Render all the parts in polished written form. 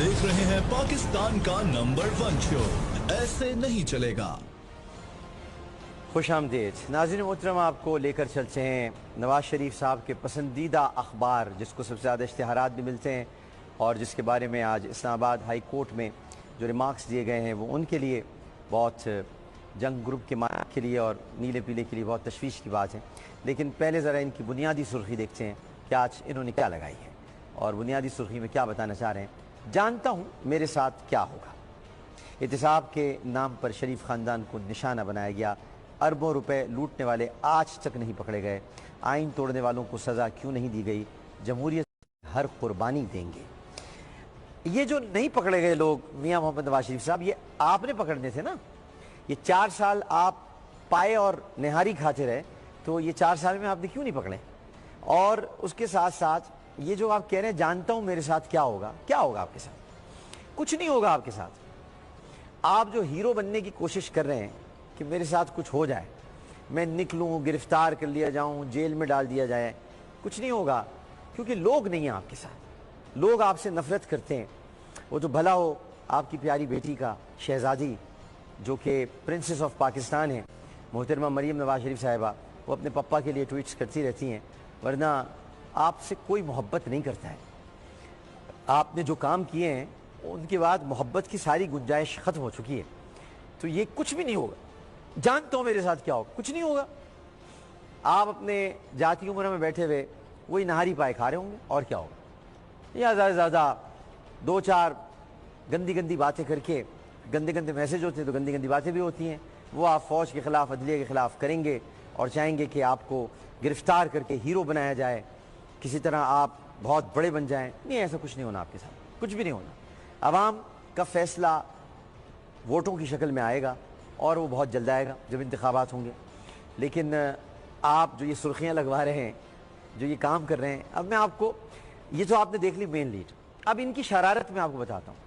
देख रहे हैं पाकिस्तान का नंबर 1 शो, ऐसे नहीं चलेगा। खुश आमदीद नाज़रीन मोहतरम, आपको लेकर चलते हैं नवाज शरीफ साहब के पसंदीदा अखबार जिसको सबसे ज़्यादा इश्तिहारात भी मिलते हैं और जिसके बारे में आज इस्लामाबाद हाई कोर्ट में जो रिमार्क्स दिए गए हैं वो उनके लिए बहुत जंग ग्रुप के माना के लिए और नीले पीले के लिए बहुत तशवीश की बात है। लेकिन पहले ज़रा इनकी बुनियादी सुर्खी देखते हैं कि आज इन्होंने क्या लगाई है और बुनियादी सुर्खी में क्या बताना चाह रहे हैं। जानता हूँ मेरे साथ क्या होगा। एहतिसाब के नाम पर शरीफ ख़ानदान को निशाना बनाया गया। अरबों रुपए लूटने वाले आज तक नहीं पकड़े गए। आइन तोड़ने वालों को सज़ा क्यों नहीं दी गई? जमहूरियत हर कुर्बानी देंगे। ये जो नहीं पकड़े गए लोग, मियाँ मोहम्मद नवाज शरीफ साहब, ये आपने पकड़ने थे ना। ये 4 साल आप पाए और निहारी खाते रहे, तो ये 4 साल में आपने क्यों नहीं पकड़े? और उसके साथ साथ ये जो आप कह रहे हैं जानता हूं मेरे साथ क्या होगा, क्या होगा आपके साथ? कुछ नहीं होगा आपके साथ। आप जो हीरो बनने की कोशिश कर रहे हैं कि मेरे साथ कुछ हो जाए, मैं निकलूं, गिरफ्तार कर लिया जाऊं, जेल में डाल दिया जाए, कुछ नहीं होगा क्योंकि लोग नहीं हैं आपके साथ। लोग आपसे नफरत करते हैं। वो तो भला हो आपकी प्यारी बेटी का, शहजादी जो कि प्रिंसेस ऑफ पाकिस्तान है, मोहतरमा मरीम नवाज शरीफ साहिबा, वो अपने पप्पा के लिए ट्वीट्स करती रहती हैं, वरना आपसे कोई मोहब्बत नहीं करता है। आपने जो काम किए हैं उनके बाद मोहब्बत की सारी गुंजाइश ख़त्म हो चुकी है। तो ये कुछ भी नहीं होगा। जानता हूँ मेरे साथ क्या होगा, कुछ नहीं होगा। आप अपने जाती उम्र में बैठे हुए वही नहारी पाए खा रहे होंगे और क्या होगा। या ज़्यादा से ज़्यादा 2-4 गंदी गंदी बातें करके, गंदे गंदे मैसेज होते हैं तो गंदी गंदी बातें भी होती हैं, वो आप फ़ौज के ख़िलाफ़, अदलिया के ख़िलाफ़ करेंगे और चाहेंगे कि आपको गिरफ़्तार करके हीरो बनाया जाए, किसी तरह आप बहुत बड़े बन जाएं। नहीं, ऐसा कुछ नहीं होना आपके साथ, कुछ भी नहीं होना। अवाम का फ़ैसला वोटों की शक्ल में आएगा और वो बहुत जल्द आएगा जब इंतखाबात होंगे। लेकिन आप जो ये सुर्खियाँ लगवा रहे हैं, जो ये काम कर रहे हैं, अब मैं आपको, ये तो आपने देख ली मेन लीड, अब इनकी शरारत मैं आपको बताता हूँ।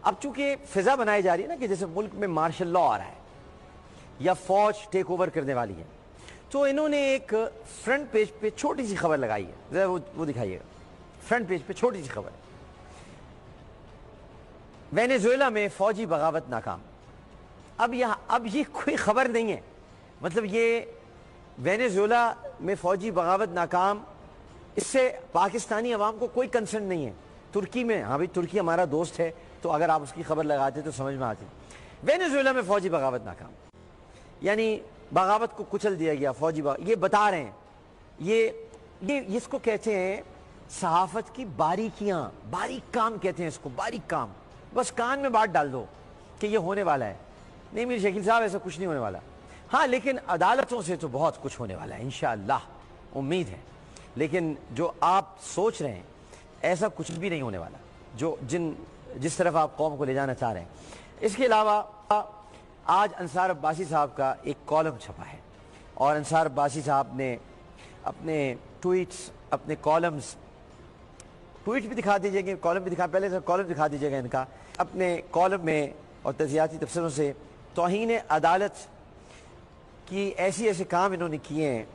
अब चूंकि फिजा बनाई जा रही है ना कि जैसे मुल्क में मार्शल लॉ आ रहा है या फौज टेक ओवर करने वाली है, तो इन्होंने एक फ्रंट पेज पे छोटी सी खबर लगाई है। जरा वो दिखाइएगा। फ्रंट पेज पे छोटी सी खबर, वेनेजुएला में फौजी बगावत नाकाम। अब ये कोई खबर नहीं है, मतलब ये वेनेजुएला में फौजी बगावत नाकाम, इससे पाकिस्तानी अवाम को कोई कंसर्न नहीं है। तुर्की में, हाँ भाई तुर्की हमारा दोस्त है, तो अगर आप उसकी खबर लगाते तो समझ में आती। वेनेजुएला में फौजी बगावत नाकाम, यानी बगावत को कुचल दिया गया। फौजी ये बता रहे हैं, ये इसको कहते हैं सहाफत की बारीकियां, बारीक काम कहते हैं इसको, बारीक काम। बस कान में बात डाल दो कि ये होने वाला है। नहीं मीर शकील साहब, ऐसा कुछ नहीं होने वाला। हाँ, लेकिन अदालतों से तो बहुत कुछ होने वाला है इंशाअल्लाह, उम्मीद है। लेकिन जो आप सोच रहे हैं ऐसा कुछ भी नहीं होने वाला, जिस तरफ आप कौम को ले जाना चाह रहे हैं। इसके अलावा आज अंसार अब्बासी साहब का एक कॉलम छपा है और अंसार अब्बासी साहब ने अपने ट्वीट्स, अपने कॉलम्स, ट्वीट भी दिखा दीजिएगा, कॉलम भी दिखा, पहले से कॉलम दिखा दीजिएगा इनका। अपने कॉलम में और तज़कियाती तबसरों से तौहीन अदालत की ऐसे काम इन्होंने किए हैं।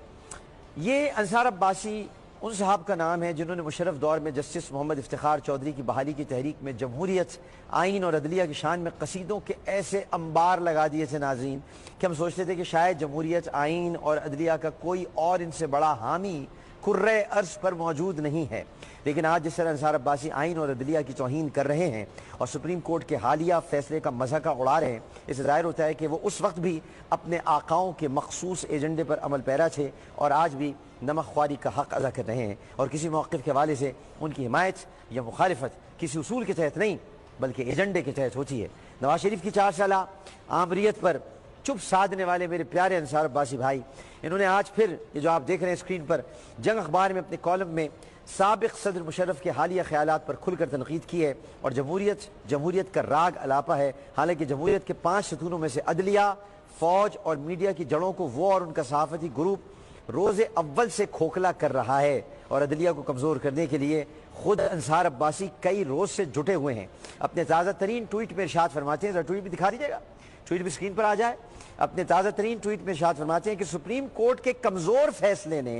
ये अंसार अब्बासी उन साहब का नाम है जिन्होंने मुशर्रफ दौर में जस्टिस मोहम्मद इफ्तिखार चौधरी की बहाली की तहरीक में जमहूरियत, आइन और अदलिया की शान में कसीदों के ऐसे अंबार लगा दिए थे नाज़रीन कि हम सोचते थे कि शायद जमहूरियत, आइन और अदलिया का कोई और इनसे बड़ा हामी कुर्रे अर्ज़ पर मौजूद नहीं है। लेकिन आज जिस तरह अंसार अब्बासी आइन और अदलिया की तौहीन कर रहे हैं और सुप्रीम कोर्ट के हालिया फैसले का मज़ाका उड़ा रहे हैं, इससे ज़ाहिर होता है कि वो उस वक्त भी अपने आकाओं के मखसूस एजेंडे पर अमल पैरा थे और आज भी नमक ख्वारी का हक़ अदा कर रहे हैं। और किसी मौक़िफ़ के हवाले से उनकी हिमायत या मुखालिफत किसी उसूल के तहत नहीं बल्कि एजेंडे के तहत होती है। नवाज शरीफ की 4 साला आमरीत पर चुप साधने वाले मेरे प्यारे अंसार अब्बासी भाई, इन्होंने आज फिर ये जो आप देख रहे हैं स्क्रीन पर, जंग अखबार में अपने कॉलम में साबिक़ सदर मुशर्रफ के हालिया ख्यालात पर खुलकर तनकीद की है। और जमहूरियत का राग अलापा है। हालांकि जमहूरियत के 5 सतूनों में से अदलिया, फौज और मीडिया की जड़ों को वो और उनका सहाफ़ती ग्रुप रोज़े अव्वल से खोखला कर रहा है और अदलिया को कमज़ोर करने के लिए खुद अंसार अब्बासी कई रोज़ से जुटे हुए हैं। अपने ताज़ा तरीन ट्वीट में इरशाद फरमाते हैं, ट्वीट भी दिखा दीजिएगा, ट्वीट भी स्क्रीन पर आ जाए। अपने ताज़ा तरीन ट्वीट में इरशाद फरमाते हैं कि सुप्रीम कोर्ट के कमज़ोर फैसले ने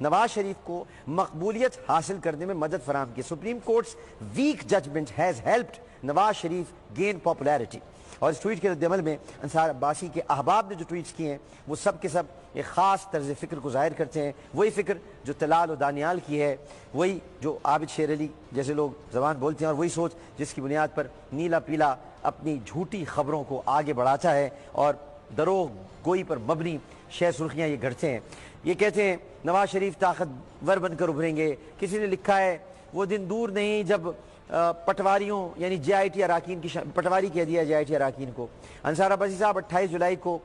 نواز شریف کو مقبولیت حاصل کرنے میں مدد فراہم کی. Supreme Court's weak judgement has helped Nawaz Sharif gain popularity. اور اس ٹویٹ کے رد عمل میں انصار عباسی کے احباب نے جو ٹویٹس کیے ہیں وہ سب کے سب ایک خاص طرز فکر کو ظاہر کرتے ہیں. وہی فکر جو طلال و دانیال کی ہے, وہی جو عابد شیر علی جیسے لوگ زبان بولتے ہیں, اور وہی سوچ جس کی بنیاد پر نیلا پیلا اپنی جھوٹی خبروں کو آگے بڑھاتا ہے اور دروغ گوئی پر مبنی شہ سرخیاں یہ گھڑتے ہیں. یہ کہتے ہیں نواز شریف طاقتور بن کر ابھریں گے. کسی نے لکھا ہے وہ دن دور نہیں جب پٹواریوں یعنی جے آئی ٹی اراکین کی پٹواری کہہ دیا جے آئی ٹی اراکین کو. انصار عباسی صاحب 28 جولائی کو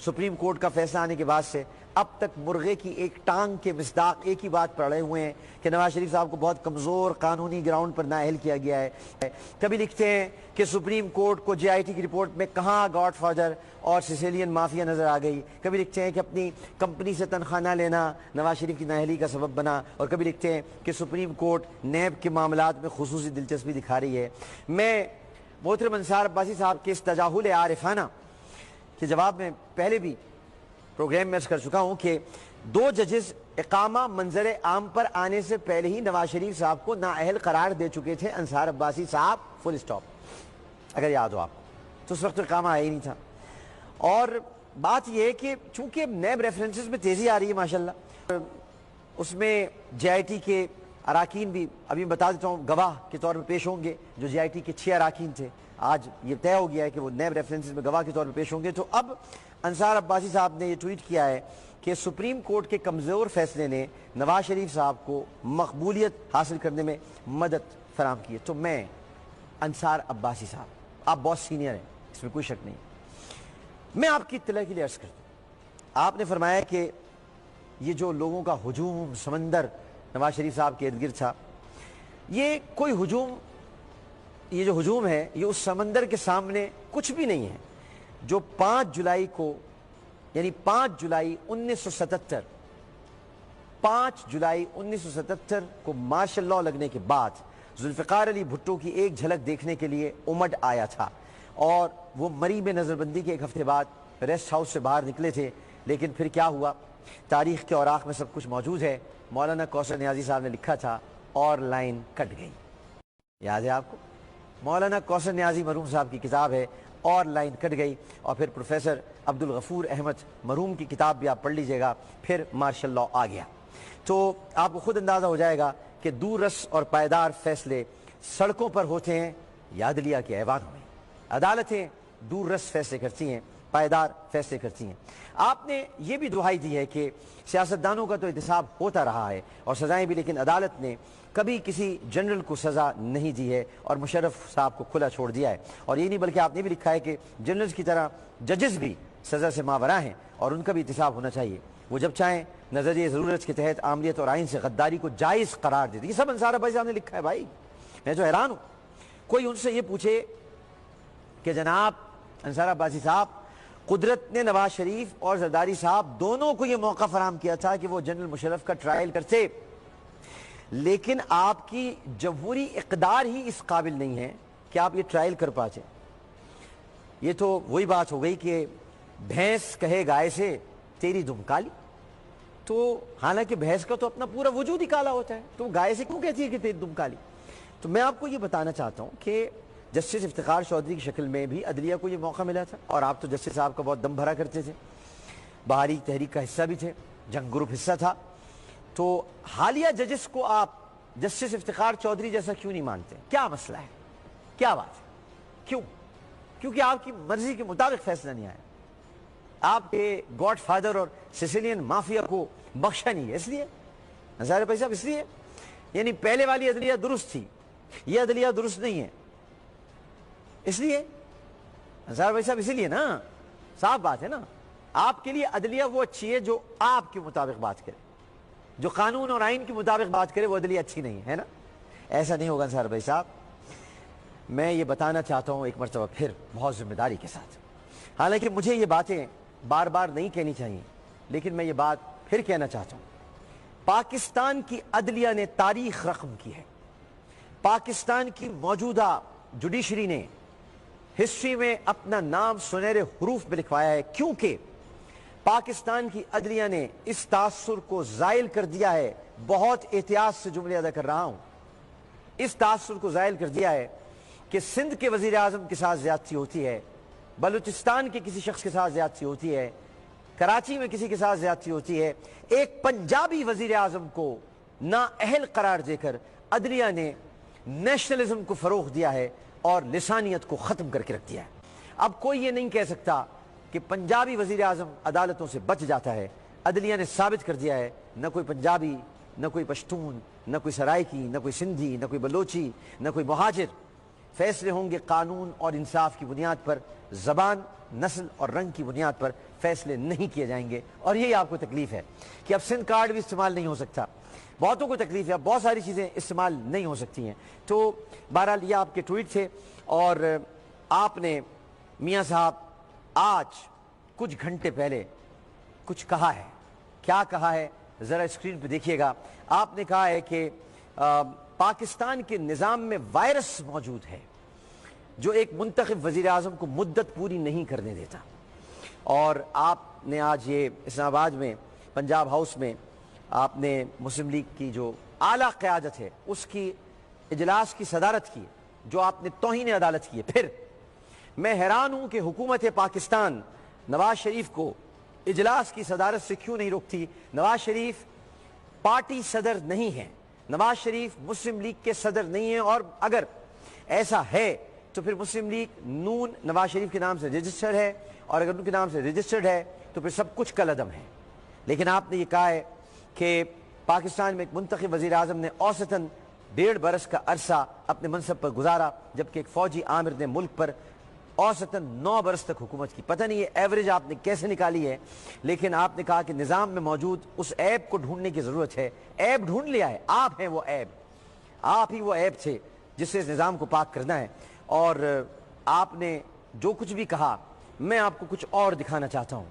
سپریم کورٹ کا فیصلہ آنے کے بعد سے اب تک مرغے کی ایک ٹانگ کے مصداق ایک ہی بات پڑھے ہوئے ہیں کہ نواز شریف صاحب کو بہت کمزور قانونی گراؤنڈ پر نااہل کیا گیا ہے. کبھی لکھتے ہیں کہ سپریم کورٹ کو جے آئی ٹی کی رپورٹ میں کہاں گاڈ فادر اور سیسیلین مافیا نظر آ گئی. کبھی لکھتے ہیں کہ اپنی کمپنی سے تنخواہ نہ لینا نواز شریف کی نااہلی کا سبب بنا. اور کبھی لکھتے ہیں کہ سپریم کورٹ نیب کے معاملات میں خصوصی دلچسپی دکھا رہی ہے. میں محترم انصار عباسی صاحب کے اس تجاہل عارفانہ کے جواب میں پہلے بھی پروگرام میں عرض کر چکا ہوں کہ 2 ججز اقامہ منظر عام پر آنے سے پہلے ہی نواز شریف صاحب کو نااہل قرار دے چکے تھے. انصار عباسی صاحب فل اسٹاپ, اگر یاد ہو آپ کو, تو اس وقت اقامہ آیا ہی نہیں تھا. اور بات یہ ہے کہ چونکہ نیب ریفرنسز میں تیزی آ رہی ہے ماشاءاللہ, اس میں جے آئی ٹی کے اراکین بھی ابھی بتا دیتا ہوں گواہ کے طور پر پیش ہوں گے. جو جے آئی ٹی کے 6 اراکین تھے آج یہ طے ہو گیا ہے کہ وہ نیب ریفرنسز میں گواہ کے طور پر پیش ہوں گے. تو اب انصار عباسی صاحب نے یہ ٹویٹ کیا ہے کہ سپریم کورٹ کے کمزور فیصلے نے نواز شریف صاحب کو مقبولیت حاصل کرنے میں مدد فراہم کی ہے. تو میں انصار عباسی صاحب, آپ بہت سینئر ہیں, اس میں کوئی شک نہیں, میں آپ کی اطلاع کے لیے عرض کرتا ہوں. آپ نے فرمایا کہ یہ جو لوگوں کا ہجوم سمندر نواز شریف صاحب کے ارد گرد تھا, یہ کوئی ہجوم, یہ جو ہجوم ہے یہ اس سمندر کے سامنے کچھ بھی نہیں ہے جو 5 جولائی کو یعنی 5 جولائی 1977 5 جولائی 1977 کو مارشل لاء لگنے کے بعد ذوالفقار علی بھٹو کی ایک جھلک دیکھنے کے لیے امڈ آیا تھا. اور وہ مری میں نظر بندی کے 1 ہفتے بعد ریسٹ ہاؤس سے باہر نکلے تھے. لیکن پھر کیا ہوا, تاریخ کے اوراق میں سب کچھ موجود ہے. مولانا کوثر نیازی صاحب نے لکھا تھا اور لائن کٹ گئی. یاد ہے آپ کو, مولانا کوثر نیازی مرحوم صاحب کی کتاب ہے اور لائن کٹ گئی. اور پھر پروفیسر عبدالغفور احمد مرحوم کی کتاب بھی آپ پڑھ لیجئے گا, پھر مارشل لاء آ گیا. تو آپ کو خود اندازہ ہو جائے گا کہ دور رس اور پائیدار فیصلے سڑکوں پر ہوتے ہیں یا عدلیہ کے ایوانوں میں. عدالتیں دور رس فیصلے کرتی ہیں, پائیدار فیصلے کرتی ہیں. آپ نے یہ بھی دہائی دی ہے کہ سیاستدانوں کا تو احتساب ہوتا رہا ہے اور سزائیں بھی, لیکن عدالت نے کبھی کسی جنرل کو سزا نہیں دی ہے اور مشرف صاحب کو کھلا چھوڑ دیا ہے. اور یہ نہیں بلکہ آپ نے بھی لکھا ہے کہ جنرلز کی طرح ججز بھی سزا سے ماوراء ہیں اور ان کا بھی احتساب ہونا چاہیے. وہ جب چاہیں نظریہ ضرورت کے تحت عاملیت اور آئین سے غداری کو جائز قرار دے. یہ سب انصار عباسی صاحب نے لکھا ہے. بھائی میں جو حیران ہوں, کوئی ان سے یہ پوچھے کہ جناب انصار عباسی صاحب, قدرت نے نواز شریف اور زرداری صاحب دونوں کو یہ موقع فراہم کیا تھا کہ وہ جنرل مشرف کا ٹرائل کرتے, لیکن آپ کی جمہوری اقدار ہی اس قابل نہیں ہے کہ آپ یہ ٹرائل کر پاتے. یہ تو وہی بات ہو گئی کہ بھینس کہے گائے سے تیری دم کالی. تو حالانکہ بھینس کا تو اپنا پورا وجود ہی کالا ہوتا ہے, تو گائے سے کیوں کہتی ہے کہ تیری دم کالی. تو میں آپ کو یہ بتانا چاہتا ہوں کہ جسٹس افتخار چودھری کی شکل میں بھی عدلیہ کو یہ موقع ملا تھا, اور آپ تو جسٹس صاحب کا بہت دم بھرا کرتے تھے, بہاری تحریک کا حصہ بھی تھے, جنگ گروپ حصہ تھا. تو حالیہ ججز کو آپ جسٹس افتخار چودھری جیسا کیوں نہیں مانتے؟ کیا مسئلہ ہے, کیا بات ہے, کیوں؟ کیونکہ آپ کی مرضی کے مطابق فیصلہ نہیں آیا. آپ کے گاڈ فادر اور سیسیلین مافیا کو بخشا نہیں ہے, اس لیے انصار عباسی صاحب, اس لیے یعنی پہلے والی عدلیہ درست تھی, یہ عدلیہ درست نہیں ہے, اس لیے انصار عباسی صاحب, اسی لیے نا, صاف بات ہے نا. آپ کے لیے عدلیہ وہ اچھی ہے جو آپ کے مطابق بات کرے, جو قانون اور آئین کے مطابق بات کرے, وہ عدلیہ اچھی نہیں ہے نا. ایسا نہیں ہوگا انصار عباسی صاحب. میں یہ بتانا چاہتا ہوں ایک مرتبہ پھر بہت ذمہ داری کے ساتھ, حالانکہ مجھے یہ باتیں بار بار نہیں کہنی چاہیے, لیکن میں یہ بات پھر کہنا چاہتا ہوں. پاکستان کی عدلیہ نے تاریخ رقم کی ہے. پاکستان کی موجودہ جوڈیشری نے ہسٹری میں اپنا نام سنہرے حروف میں لکھوایا ہے, کیونکہ पाकिस्तान की अदलिया ने इस तासुर को ज़ाइल कर दिया है, बहुत एहतियात से जुमले अदा कर रहा हूं, इस तासुर को ज़ाइल कर दिया है कि सिंध के वज़ीर आज़म के साथ ज़्यादती होती है, बलूचिस्तान के किसी शख्स के साथ ज़्यादती होती है, कराची में किसी के साथ ज़्यादती होती है। एक पंजाबी वज़ीर आज़म को नाअहल करार देकर अदलिया ने नेशनलिज्म को फ़रोग़ दिया है और लिसानियत को ख़त्म करके रख दिया है। अब कोई ये नहीं कह सकता कि पंजाबी वज़ीर आज़म अदालतों से बच जाता है। अदलिया ने साबित कर दिया है, न कोई पंजाबी, न कोई पश्तून, न कोई सराइकी, न कोई सिंधी, न कोई बलोची, न कोई मुहाजिर। फैसले होंगे कानून और इंसाफ की बुनियाद पर, ज़बान, नस्ल और रंग की बुनियाद पर फैसले नहीं किए जाएंगे। और यही आपको तकलीफ है कि अब सिंध कार्ड भी इस्तेमाल नहीं हो सकता। बहुतों को तकलीफ है, बहुत सारी चीज़ें इस्तेमाल नहीं हो सकती हैं। तो बहरहाल ये आपके ट्वीट थे और आपने मियाँ साहब आज कुछ घंटे पहले कुछ कहा है। क्या कहा है ज़रा स्क्रीन पे देखिएगा। आपने कहा है कि पाकिस्तान के निज़ाम में वायरस मौजूद है जो एक मुंतखब वज़ीर आज़म को मुद्दत पूरी नहीं करने देता। और आपने आज ये इस्लामाबाद में पंजाब हाउस में आपने मुस्लिम लीग की जो आला क़यादत है उसकी इजलास की सदारत की, जो आपने तौहीन अदालत की है। फिर मैं हैरान हूं कि हुकूमत पाकिस्तान नवाज शरीफ को इजलास की सदारत से क्यों नहीं रोकती। नवाज शरीफ पार्टी सदर नहीं है, नवाज शरीफ मुस्लिम लीग के सदर नहीं है, और अगर ऐसा है तो फिर मुस्लिम लीग नून नवाज शरीफ के नाम से रजिस्टर्ड है, और अगर उनके नाम से रजिस्टर्ड है तो फिर सब कुछ कलअदम है। लेकिन आपने ये कहा है कि पाकिस्तान में एक मुंतखब वज़ीर आज़म ने औसतन 1.5 बरस का अरसा अपने मनसब पर गुजारा, जबकि एक फ़ौजी आमिर ने मुल्क पर औसतन 9 बरस तक हुकूमत की। पता नहीं ये एवरेज आपने कैसे निकाली है, लेकिन आपने कहा कि निज़ाम में मौजूद उस ऐब को ढूंढने की ज़रूरत है। ऐब ढूंढ लिया है, आप हैं वो ऐब, आप ही वो ऐब थे जिससे इस निज़ाम को पाक करना है। और आपने जो कुछ भी कहा, मैं आपको कुछ और दिखाना चाहता हूँ।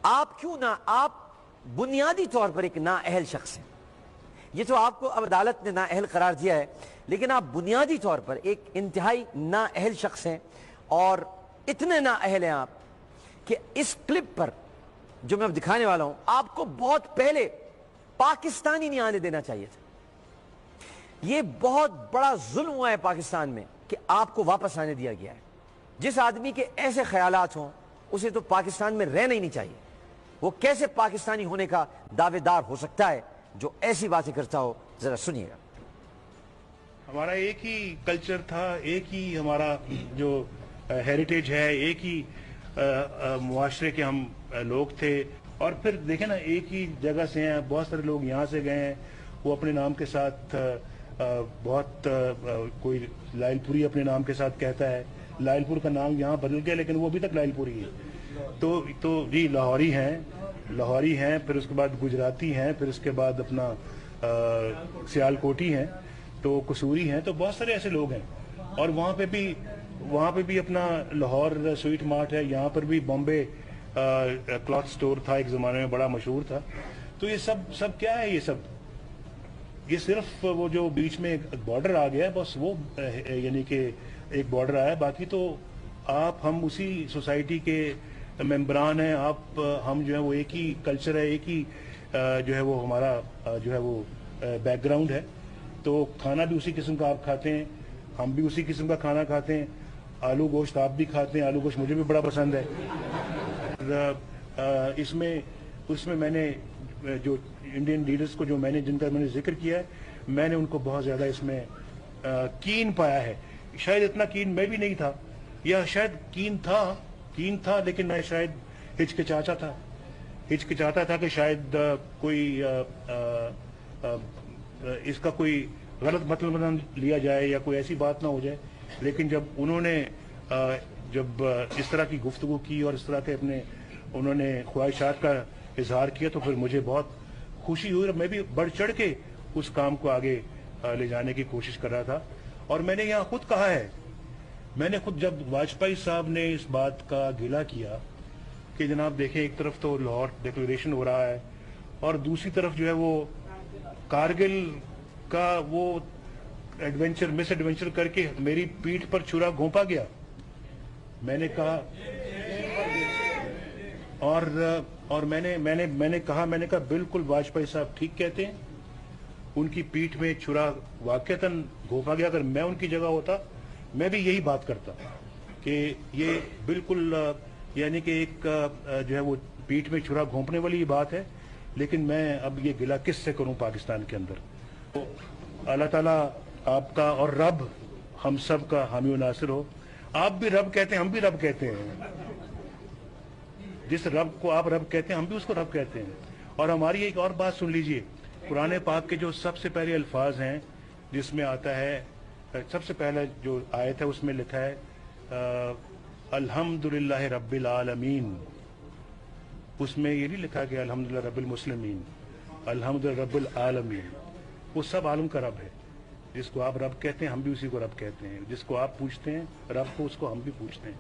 आप क्यों ना, आप बुनियादी तौर पर एक नाअहल शख्स हैं। ये तो आपको अब अदालत ने नाअहल करार दिया है, लेकिन आप बुनियादी तौर पर एक इंतहाई नाअहल शख्स हैं। और इतने नाअहल हैं आप कि इस क्लिप पर जो मैं अब दिखाने वाला हूं, आपको बहुत पहले पाकिस्तानी नहीं आने देना चाहिए था। यह बहुत बड़ा जुल्म हुआ है पाकिस्तान में कि आपको वापस आने दिया गया है। जिस आदमी के ऐसे ख्यालात हों उसे तो पाकिस्तान में रहना ही नहीं चाहिए। वो कैसे पाकिस्तानी होने का दावेदार हो सकता है जो ऐसी बातें करता हो। जरा सुनिएगा। हमारा एक ही कल्चर था, एक ही हमारा जो हेरिटेज है, एक ही मुआशरे के हम लोग थे। और फिर देखें ना, एक ही जगह से हैं, बहुत सारे लोग यहाँ से गए हैं। वो अपने नाम के साथ बहुत कोई लाइलपुरी अपने नाम के साथ कहता है। लाइलपुर का नाम यहाँ बदल गया, लेकिन वो अभी तक लाइलपुरी है। तो जी लाहौरी हैं, फिर उसके बाद गुजराती हैं, फिर उसके बाद अपना सियालकोटी हैं, तो कसूरी हैं, तो बहुत सारे ऐसे लोग हैं। और वहाँ पे भी अपना लाहौर स्वीट मार्ट है, यहाँ पर भी बॉम्बे क्लॉथ स्टोर था, एक ज़माने में बड़ा मशहूर था। तो ये सब क्या है, ये सिर्फ वो जो बीच में एक बॉर्डर आ गया है, बस वो यानी कि एक बॉर्डर आया। बाकी तो हम उसी सोसाइटी के मेंबरान हैं। हम जो है वो एक ही कल्चर है, एक ही जो है वो हमारा जो है वो बैकग्राउंड है। तो खाना भी उसी किस्म का आप खाते हैं, हम भी उसी किस्म का खाना खाते हैं। आलू गोश्त आप भी खाते हैं, आलू गोश्त मुझे भी बड़ा पसंद है। उसमें मैंने जो इंडियन लीडर्स को जिनका मैंने जिक्र किया है, मैंने उनको बहुत ज़्यादा इसमें कीन पाया है। शायद इतना कीन मैं भी नहीं था, या शायद कीन था, लेकिन मैं शायद हिचकिचाता था कि शायद कोई इसका कोई गलत मतलब न लिया जाए या कोई ऐसी बात ना हो जाए। लेकिन जब उन्होंने जब इस तरह की गुफ्तगू की और इस तरह के उन्होंने ख्वाहिशात का इजहार किया, तो फिर मुझे बहुत खुशी हुई और मैं भी बढ़ चढ़ के उस काम को आगे ले जाने की कोशिश कर रहा था। और मैंने यहाँ खुद कहा है, जब वाजपेयी साहब ने इस बात का गिला किया कि जनाब देखें, एक तरफ तो लाहौर डिक्लेरेशन हो रहा है और दूसरी तरफ जो है वो कारगिल का वो मिस एडवेंचर करके मेरी पीठ पर छुरा घोंपा गया। मैंने कहा, और اور मैंने कहा बिल्कुल वाजपेयी साहब ठीक कहते हैं, उनकी पीठ में छुरा वाकईतन घोंपा गया। अगर मैं उनकी जगह होता मैं भी यही बात करता कि ये बिल्कुल यानी कि एक जो है वो पीठ में छुरा घोंपने वाली ही बात है, लेकिन मैं अब ये गिला किससे करूं पाकिस्तान के अंदर। तो अल्लाह ताला आपका और रब हम सब का हामी व नासिर हो। आप भी रब कहते हैं, हम भी रब कहते हैं। जिस रब को आप रब कहते हैं हम भी उसको रब कहते हैं। और हमारी एक और बात सुन लीजिए, कुरान पाक के जो सबसे पहले अल्फाज हैं जिसमें आता है, सबसे पहले जो आयत है उसमें लिखा है अल्हम्दुलिल्लाह रब्बिल आलमीन। उसमें ये नहीं लिखा कि अल्हम्दुलिल्लाह रब्बिल मुस्लिमीन, अल्हम्दुलिल्लाह रब्बिल आलमीन। वो सब आलम का रब है। जिसको आप रब कहते हैं हम भी उसी को रब कहते हैं। जिसको आप पूछते हैं रब को, उसको हम भी पूछते हैं।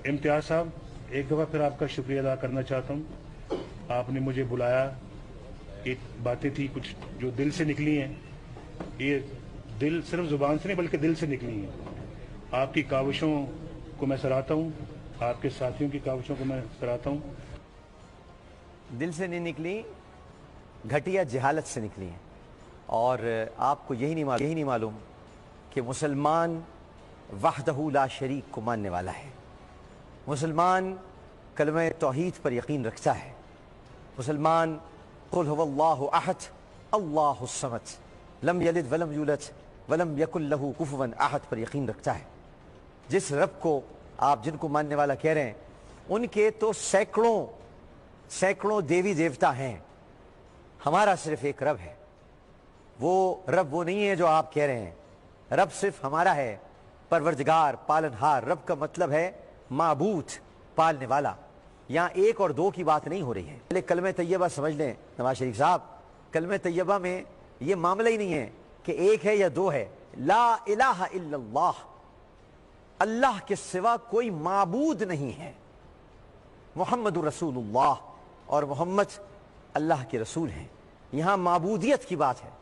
इम्तियाज साहब, एक दफ़ा फिर आपका शुक्रिया अदा करना चाहता हूँ। आपने मुझे बुलाया, एक बातें थी कुछ जो दिल से निकली हैं। ये दिल सिर्फ ज़ुबान से नहीं बल्कि दिल से निकली हैं। आपकी काविशों को मैं सराहता हूँ, आपके साथियों की काविशों को मैं सराहता हूँ। दिल से नहीं निकली, घटिया जहालत से निकली हैं। और आपको यही नहीं मालूम कि मुसलमान वहदहू ला शरीक को मानने वाला है। मुसलमान कलमे तौहीद पर यकीन रखता है। मुसलमान कुल हुवल्लाहु अहद अल्लाहुस समद लम यलिद वलम यूलद वलम यकुल लहू कुफुवन अहद पर यकीन रखता है। जिस रब को आप जिनको मानने वाला कह रहे हैं, उनके तो सैकड़ों देवी देवता हैं। हमारा सिर्फ एक रब है। वो रब वो नहीं है जो आप कह रहे हैं। रब सिर्फ हमारा है, परवरदिगार, पालनहार। रब का मतलब है माबूद, पालने वाला। यहाँ एक और दो की बात नहीं हो रही है। पहले कलमे तैयबा समझ लें नवाज शरीफ साहब। कलमे तैयबा में ये मामला ही नहीं है कि एक है या दो है। ला इलाहा इल्लल्लाह, अल्लाह के सिवा कोई माबूद नहीं है। मुहम्मदुर रसूलुल्लाह, और मोहम्मद अल्लाह के रसूल हैं। यहाँ माबूदियत की बात है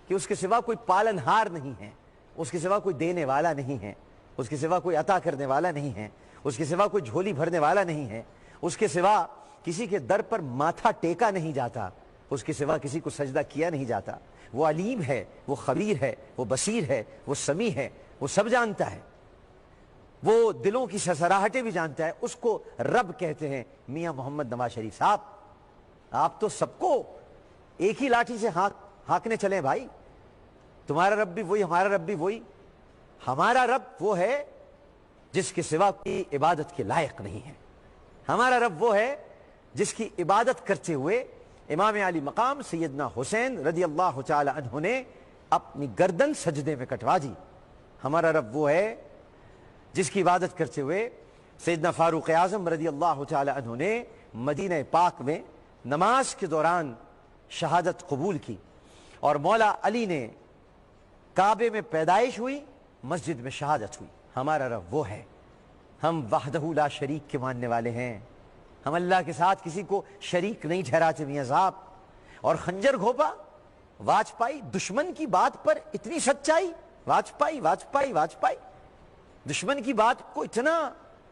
कि उसके सिवा कोई पालनहार नहीं है, उसके सिवा कोई देने वाला नहीं है, उसके सिवा कोई अता करने वाला नहीं है, उसके सिवा कोई झोली भरने वाला नहीं है, उसके सिवा किसी के दर पर माथा टेका नहीं जाता, उसके सिवा किसी को सजदा किया नहीं जाता। वो अलीम है, वो खबीर है, वो बसीर है, वो समी है, वो सब जानता है, वो दिलों की ससराहटें भी जानता है। उसको रब कहते हैं। मियाँ मोहम्मद नवाज शरीफ साहब, आप तो सबको एक ही लाठी से हाँकने चले भाई। तुम्हारा रब भी वही, हमारा रब भी वही। हमारा रब वो है जिसके सिवा कोई इबादत के लायक नहीं है। हमारा रब वो है जिसकी इबादत करते हुए इमाम अली मकाम सैयदना हुसैन रदी अल्लाह तआला अन्हु ने अपनी गर्दन सजदे में कटवा दी। हमारा रब वो है जिसकी इबादत करते हुए सैयदना फारूक आज़म रदी अल्लाह तआला अन्हु ने मदीना पाक में नमाज के दौरान शहादत कबूल की। और मौला अली ने काबे में पैदाइश हुई, मस्जिद में शहादत हुई। हमारा रब वो है। हम वहदहू ला शरीक के मानने वाले हैं। हम अल्लाह के साथ किसी को शरीक नहीं ठहराते मियां साहब। और खंजर घोपा वाजपेयी, दुश्मन की बात पर इतनी सच्चाई। वाजपेयी वाजपेयी वाजपेयी, दुश्मन की बात को इतना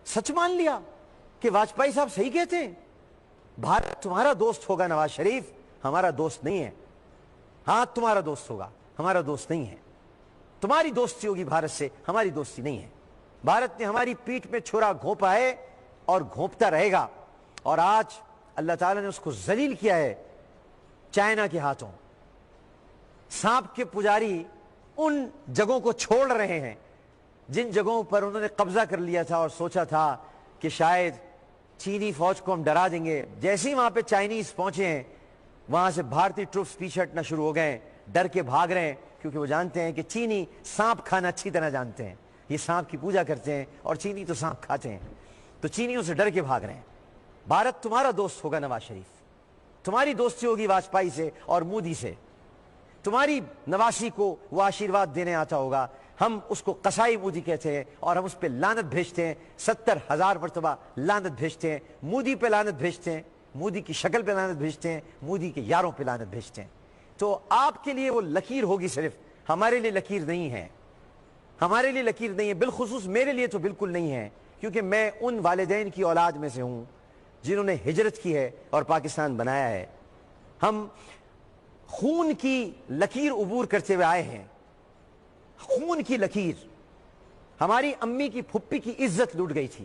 सच मान लिया कि वाजपेयी साहब सही कहते हैं। भारत तुम्हारा दोस्त होगा नवाज शरीफ, हमारा दोस्त नहीं है। हाँ, तुम्हारा दोस्त होगा, हमारा दोस्त नहीं है। तुम्हारी दोस्ती होगी भारत से, हमारी दोस्ती नहीं है। भारत ने हमारी पीठ में छुरा घोंपा है और घोंपता रहेगा। और आज अल्लाह ताला ने उसको जलील किया है चाइना के हाथों। सांप के पुजारी उन जगहों को छोड़ रहे हैं जिन जगहों पर उन्होंने कब्जा कर लिया था और सोचा था कि शायद चीनी फौज को हम डरा देंगे। जैसे ही वहां पे चाइनीज पहुंचे हैं, वहां से भारतीय ट्रूप्स पीछे हटना शुरू हो गए, डर के भाग रहे हैं, क्योंकि वो जानते हैं कि चीनी सांप खाना अच्छी तरह जानते हैं। ये सांप की पूजा करते हैं और चीनी तो सांप खाते हैं, तो चीनियों से डर के भाग रहे हैं। भारत तुम्हारा दोस्त होगा नवाज शरीफ, तुम्हारी दोस्ती होगी वाजपेयी से और मोदी से। तुम्हारी नवासी को वो आशीर्वाद देने आता होगा। हम उसको कसाई मोदी कहते हैं और हम उस पर लानत भेजते हैं। 70,000 मरतबा लानत भेजते हैं। मोदी पे लानत भेजते हैं, मोदी की शक्ल पे लानत भेजते हैं, मोदी के यारों पे लानत भेजते हैं। तो आपके लिए वो लकीर होगी सिर्फ, हमारे लिए लकीर नहीं है। हमारे लिए लकीर नहीं है, बिलखुसूस मेरे लिए तो बिल्कुल नहीं है, क्योंकि मैं उन वालिदैन की औलाद में से हूं جنہوں نے ہجرت کی ہے اور پاکستان بنایا ہے. ہم خون کی لکیر عبور کرتے ہوئے آئے ہیں. خون کی لکیر. ہماری امی کی پھپھی کی عزت لوٹ گئی تھی,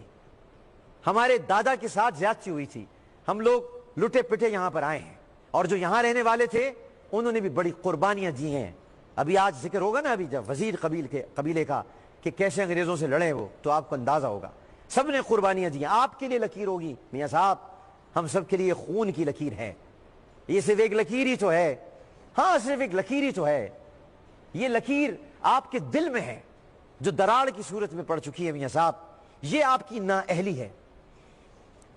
ہمارے دادا کے ساتھ زیادتی ہوئی تھی, ہم لوگ لٹے پٹے یہاں پر آئے ہیں, اور جو یہاں رہنے والے تھے انہوں نے بھی بڑی قربانیاں دی ہیں. ابھی آج ذکر ہوگا نا, ابھی جب وزیر قبیلے کا کہ کیسے انگریزوں سے لڑے وہ, تو آپ کو اندازہ ہوگا. سب نے قربانیاں دی ہیں. آپ کے لیے لکیر ہوگی میاں صاحب, ہم سب کے لیے خون کی لکیر ہے. یہ صرف ایک لکیر ہی تو ہے, ہاں صرف ایک لکیر ہی تو ہے. یہ لکیر آپ کے دل میں ہے جو دراڑ کی صورت میں پڑ چکی ہے میاں صاحب. یہ آپ کی نااہلی ہے.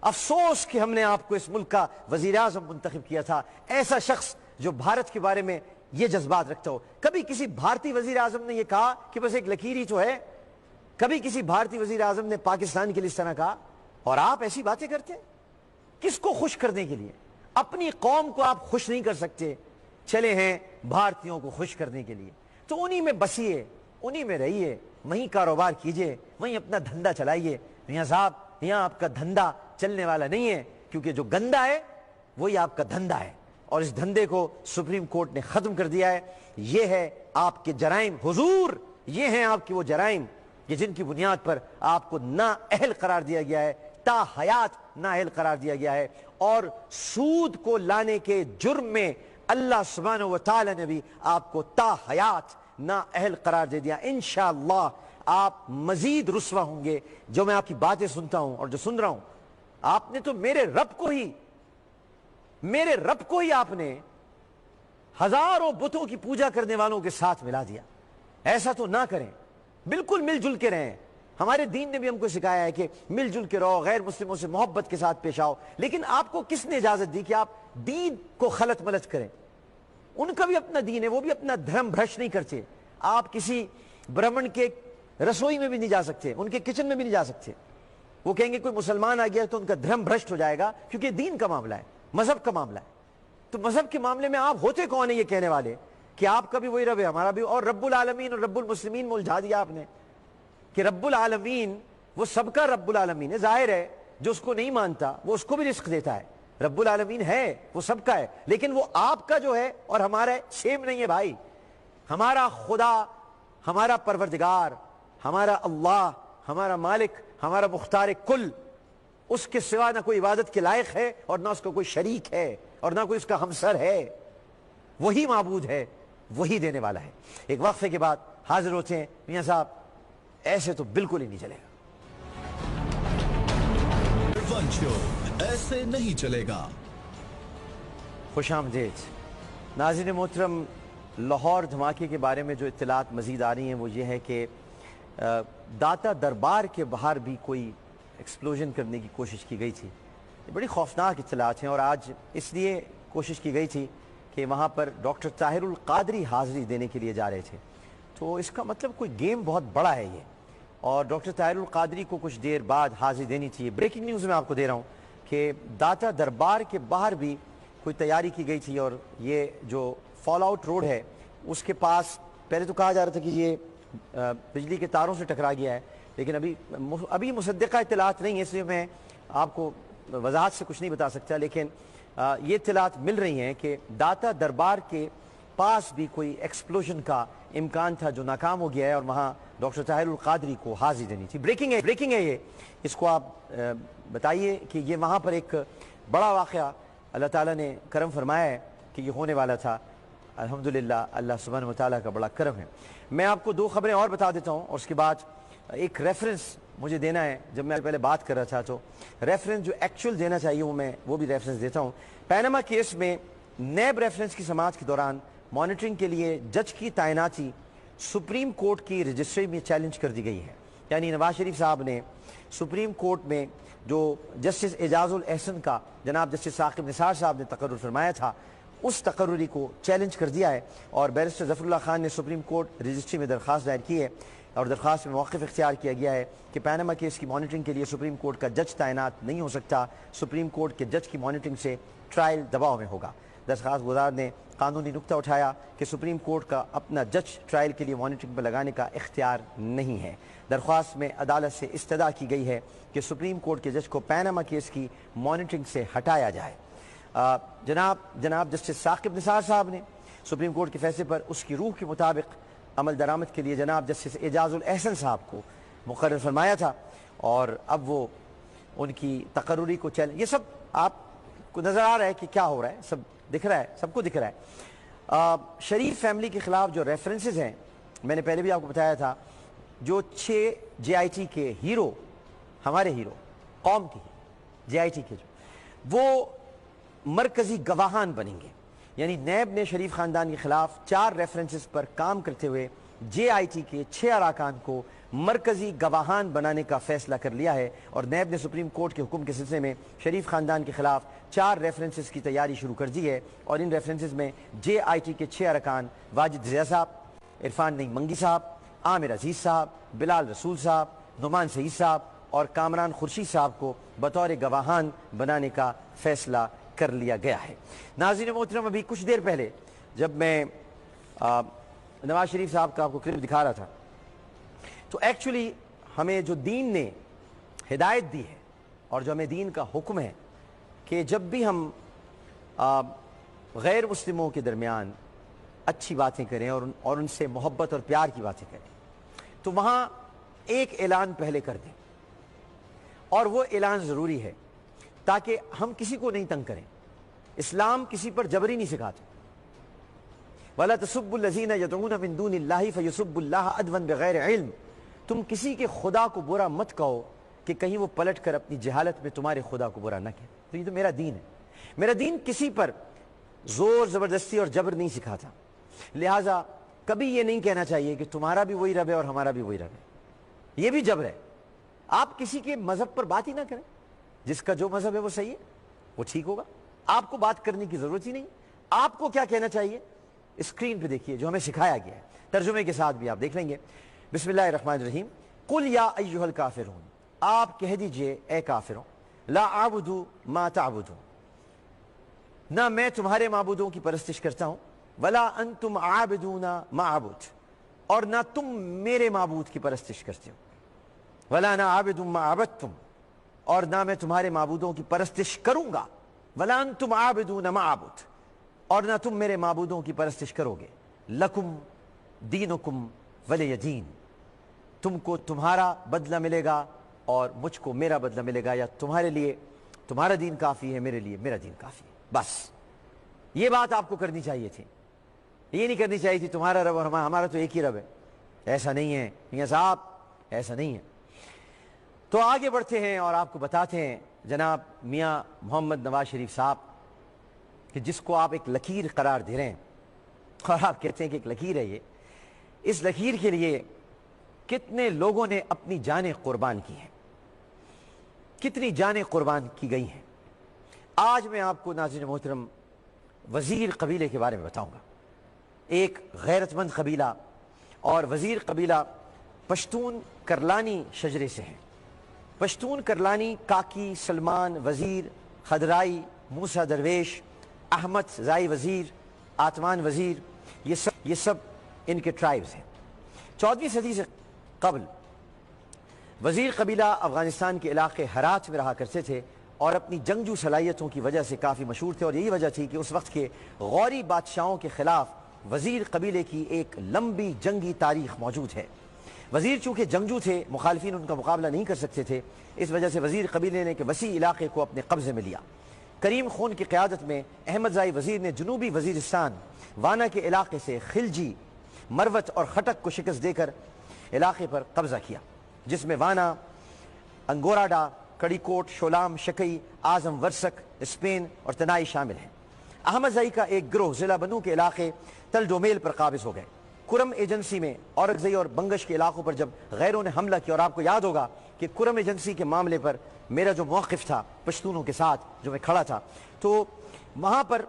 افسوس کہ ہم نے آپ کو اس ملک کا وزیر اعظم منتخب کیا تھا, ایسا شخص جو بھارت کے بارے میں یہ جذبات رکھتا ہو. کبھی کسی بھارتی وزیر اعظم نے یہ کہا کہ بس ایک لکیر ہی تو ہے؟ کبھی کسی بھارتی وزیر اعظم نے پاکستان کے لیے اس طرح کہا؟ اور آپ ایسی باتیں کرتے ہیں کس کو خوش کرنے کے لیے؟ اپنی قوم کو آپ خوش نہیں کر سکتے, چلے ہیں بھارتیوں کو خوش کرنے کے لیے. تو انہی میں بسیے, انہی میں رہیے, وہیں کاروبار کیجئے, وہیں اپنا دھندا چلائیے. میاں صاحب یہاں آپ کا دھندا چلنے والا نہیں ہے, کیونکہ جو گندا ہے وہی آپ کا دھندا ہے, اور اس دھندے کو سپریم کورٹ نے ختم کر دیا ہے. یہ ہے آپ کے جرائم حضور, یہ ہیں آپ کے وہ جرائم کہ جن کی بنیاد پر آپ کو نااہل قرار دیا گیا ہے, تا حیات نااہل قرار دیا گیا ہے. اور سود کو لانے کے جرم میں اللہ سبحانہ و تعالی نے بھی آپ کو تا حیات نااہل قرار دے دیا. انشاءاللہ آپ مزید رسوا ہوں گے. جو میں آپ کی باتیں سنتا ہوں اور جو سن رہا ہوں, آپ نے تو میرے رب کو ہی آپ نے ہزاروں بتوں کی پوجا کرنے والوں کے ساتھ ملا دیا. ایسا تو نہ کریں, بالکل مل جل کے رہیں. ہمارے دین نے بھی ہم کو سکھایا ہے کہ مل جل کے رہو, غیر مسلموں سے محبت کے ساتھ پیش آؤ. لیکن آپ کو کس نے اجازت دی کہ آپ دین کو خلط ملط کریں؟ ان کا بھی اپنا دین ہے, وہ بھی اپنا دھرم بھرش نہیں کرتے. آپ کسی برہمن کے رسوئی میں بھی نہیں جا سکتے, ان کے کچن میں بھی نہیں جا سکتے. وہ کہیں گے کوئی مسلمان آ گیا تو ان کا دھرم بھرشٹ ہو جائے گا, کیونکہ دین کا معاملہ ہے, مذہب کا معاملہ ہے. تو مذہب کے معاملے میں آپ ہوتے کون ہیں یہ کہنے والے کہ آپ کا بھی وہی رب ہے, ہمارا بھی, اور رب العالمین اور رب المسلمین میں الجھا دیا آپ نے کہ رب العالمین وہ سب کا رب العالمین ہے. ظاہر ہے جو اس کو نہیں مانتا وہ اس کو بھی رزق دیتا ہے. رب العالمین ہے, وہ سب کا ہے, لیکن وہ آپ کا جو ہے اور ہمارا سیم نہیں ہے بھائی. ہمارا خدا, ہمارا پروردگار, ہمارا اللہ, ہمارا مالک, ہمارا مختار کل, اس کے سوا نہ کوئی عبادت کے لائق ہے اور نہ اس کا کوئی شریک ہے اور نہ کوئی اس کا ہمسر ہے. وہی معبود ہے, وہی دینے والا ہے. ایک وقفے کے بعد حاضر ہوتے ہیں. میاں صاحب ایسے تو بالکل ہی نہیں چلے گا. ون شو ایسے نہیں چلے گا. خوش آمدید ناظرین محترم. لاہور دھماکے کے بارے میں جو اطلاعات مزید آ رہی ہیں وہ یہ ہے کہ داتا دربار کے باہر بھی کوئی ایکسپلوژن کرنے کی کوشش کی گئی تھی. یہ بڑی خوفناک اطلاعات ہیں, اور آج اس لیے کوشش کی گئی تھی کہ وہاں پر ڈاکٹر طاہر القادری حاضری دینے کے لیے جا رہے تھے. تو اس کا مطلب کوئی گیم بہت بڑا ہے یہ, اور ڈاکٹر طاہر القادری کو کچھ دیر بعد حاضری دینی تھی. بریکنگ نیوز میں آپ کو دے رہا ہوں کہ داتا دربار کے باہر بھی کوئی تیاری کی گئی تھی, اور یہ جو فال آؤٹ روڈ ہے اس کے پاس پہلے تو کہا جا رہا تھا کہ یہ بجلی کے تاروں سے ٹکرا گیا ہے, لیکن ابھی مصدقہ اطلاعات نہیں ہے, اس لیے میں آپ کو وضاحت سے کچھ نہیں بتا سکتا. لیکن یہ اطلاعات مل رہی ہیں کہ داتا دربار کے پاس بھی کوئی ایکسپلوژن کا امکان تھا جو ناکام ہو گیا ہے, اور وہاں ڈاکٹر طاہر القادری کو حاضری دینی تھی. بریکنگ ہے یہ, اس کو آپ بتائیے کہ یہ وہاں پر ایک بڑا واقعہ اللہ تعالیٰ نے کرم فرمایا ہے کہ یہ ہونے والا تھا. الحمدللہ اللہ سبحانہ و تعالیٰ کا بڑا کرم ہے. میں آپ کو 2 خبریں اور بتا دیتا ہوں, اور اس کے بعد ایک ریفرنس مجھے دینا ہے. جب میں پہلے بات کر رہا تھا تو ریفرنس جو ایکچول دینا چاہیے وہ بھی ریفرنس دیتا ہوں. پیناما کیس میں نیب ریفرنس کی سماعت کے دوران مانیٹرنگ کے لیے جج کی تعیناتی سپریم کورٹ کی رجسٹری میں چیلنج کر دی گئی ہے. یعنی نواز شریف صاحب نے سپریم کورٹ میں جو جسٹس اعجاز الاحسن کا جناب جسٹس ثاقب نثار صاحب نے تقرر فرمایا تھا, اس تقرری کو چیلنج کر دیا ہے, اور بیرسٹر ظفر اللہ خان نے سپریم کورٹ رجسٹری میں درخواست دائر کی ہے, اور درخواست میں موقف اختیار کیا گیا ہے کہ پیناما کیس کی مانیٹرنگ کے لیے سپریم کورٹ کا جج تعینات نہیں ہو سکتا. سپریم کورٹ کے جج کی مانیٹرنگ سے ٹرائل دباؤ میں ہوگا. दरख्वास्त गुजार ने कानूनी नुक्ता उठाया कि सुप्रीम कोर्ट का अपना जज ट्रायल के लिए मॉनिटरिंग पर लगाने का इख्तियार नहीं है। दरख्वास्त में अदालत से इस्तदा की गई है कि सुप्रीम कोर्ट के जज को पैनामा केस की मॉनिटरिंग से हटाया जाए। जनाब जस्टिस साकिब निसार साहब ने सुप्रीम कोर्ट के फैसले पर उसकी रूह के मुताबिक अमल दरामद के लिए जनाब जस्टिस एजाजुल एहसन साहब को मुकर्रर फरमाया था, और अब वो उनकी तकर्रुरी को ये सब आपको नज़र आ रहा है कि क्या हो रहा है, सब दिख रहा है, सबको दिख रहा है। शरीफ फैमिली के खिलाफ जो रेफरेंसेस हैं, मैंने पहले भी आपको बताया था, जो 6 JIT के हीरो, हमारे हीरो कौम की JIT के, वो मरकजी गवाहान बनेंगे। यानी नैब ने शरीफ खानदान के खिलाफ 4 रेफरेंसेस पर काम करते हुए JIT के 6 अरकान को मरकजी गवाहान बनाने का फैसला कर लिया है, और नैब ने सुप्रीम कोर्ट के हुक्म के सिलसिले में शरीफ खानदान के खिलाफ 4 रेफरेंसेस की तैयारी शुरू कर दी है। और इन रेफरेंसेस में JIT के 6 अरकान वाजिद रिया साहब, इरफान नईम मंगी साहब, आमिर अजीज साहब, बिलाल रसूल साहब, नुमान सईद साहब और कामरान खुर्शीद साहब को बतौर गवाहान बनाने का फैसला कर लिया गया है। नाज़रीन मोहतरम, अभी कुछ देर पहले जब मैं नवाज शरीफ साहब का आपको क्लिप दिखा रहा था, तो एक्चुअली हमें जो दीन ने हिदायत दी है और जो हमें दीन का हुक्म है कि जब भी हम गैर मुस्लिमों के दरमियान अच्छी बातें करें और उनसे मोहब्बत और प्यार की बातें करें, तो वहाँ एक ऐलान पहले कर दें, और वो ऐलान ज़रूरी है ताकि हम किसी को नहीं तंग करें। इस्लाम किसी पर जबरी नहीं सिखाता। वला तसुब्बुल्लज़ीना यदऊना मिन दूनिल्लाहि फयसुब्बुल्लाह अदवन बगैर इल्म। तुम किसी के खुदा को बुरा मत कहो कि कहीं वो पलट कर अपनी जहालत में तुम्हारे खुदा को बुरा न कहे। तो ये तो मेरा दीन है। मेरा दीन किसी पर जोर ज़बरदस्ती और जबर नहीं सिखाता। लिहाजा कभी ये नहीं कहना चाहिए कि तुम्हारा भी वही रब है और हमारा भी वही रब है। ये भी जबर है। आप किसी के मजहब पर बात ही ना करें। जिसका जो मजहब है वो सही है, वो ठीक होगा, आपको बात करने की जरूरत ही नहीं। आपको क्या कहना चाहिए स्क्रीन पे देखिए, जो हमें सिखाया गया है, तर्जुमे के साथ भी आप देख लेंगे। बिस्मिल्लाहिर्रहमानिर्रहीम। कुल या अय्युहल काफिरून, आप कह दीजिए ए काफिरों, ला आबुदु मा ताबुदू, ना मैं तुम्हारे माबूदों की परस्तिश करता हूं, वला अंतुम आबिदूना मा आबुद, और ना तुम मेरे माबूद की परस्तिश करते हो, वला ना आबिदुम मा आबदतुम, और ना मैं तुम्हारे माबूदों की परस्तिश करूंगा, वला अंतुम आबिदूना मा आबुद, और ना तुम मेरे माबूदों की परस्तिश करोगे। लकुम दीनुकुम वलिय दीन, तुमको तुम्हारा बदला मिलेगा और मुझको मेरा बदला मिलेगा, या तुम्हारे लिए तुम्हारा दीन काफ़ी है, मेरे लिए मेरा दीन काफ़ी है। बस ये बात आपको करनी चाहिए थी। ये नहीं करनी चाहिए थी तुम्हारा रब और हमारा तो एक ही रब है। ऐसा नहीं है मियां साहब, ऐसा नहीं है। तो आगे बढ़ते हैं और आपको बताते हैं जनाब मियां मोहम्मद नवाज शरीफ साहब, कि जिसको आप एक लकीर करार दे रहे हैं, और आप कहते हैं कि एक लकीर है ये, इस लकीर के लिए कितने लोगों ने अपनी जानें कुर्बान की हैं, कितनी जानें कुर्बान की गई हैं। आज मैं आपको नाज़रीन मोहतरम वज़ीर कबीले के बारे में बताऊंगा। एक गैरतमंद कबीला, और वज़ीर कबीला पश्तून करलानी शजरे से हैं। पश्तून करलानी काकी, सलमान, वज़ीर, खदराई, मूसा दरवेश, अहमद ज़ाई वज़ीर, आतमान वज़ीर, ये सब इनके ट्राइब्स हैं। 14वीं सदी से कबल वज़ीर कबीला अफ़गानिस्तान के इलाके हरात में रहा करते थे और अपनी जंगजू सलाहियतों की वजह से काफ़ी मशहूर थे। और यही वजह थी कि उस वक्त के गौरी बादशाहों के ख़िलाफ़ वज़ीर कबीले की एक लंबी जंगी तारीख़ मौजूद है। वज़ीर चूँकि जंगजू थे, मुखालफिन उनका मुकाबला नहीं कर सकते थे, इस वजह से वज़ीर कबीले ने वसी इलाके को अपने कब्ज़े में लिया। करीम खून की क़यादत में अहमद ज़ाई वज़ीर ने जनूबी वज़ीरिस्तान वाना के इलाके से खिलजी, मरवत और खटक को शिकस्त देकर इलाके पर कब्ज़ा किया, जिसमें वाना, अंगोराडा, कड़ीकोट, शोलाम, शकई, आज़म, वर्सक, स्पेन और तनाई शामिल हैं। अहमद ज़ई का एक गिरोह ज़िला बनू के इलाके तल डोमेल पर काबिज़ हो गए। कुरम एजेंसी में औरकज़ई और बंगश के इलाकों पर जब गैरों ने हमला किया, और आपको याद होगा कि कुरम एजेंसी के मामले पर मेरा जो मौक़िफ़ था पश्तूनों के साथ, जो मैं खड़ा था, तो वहाँ पर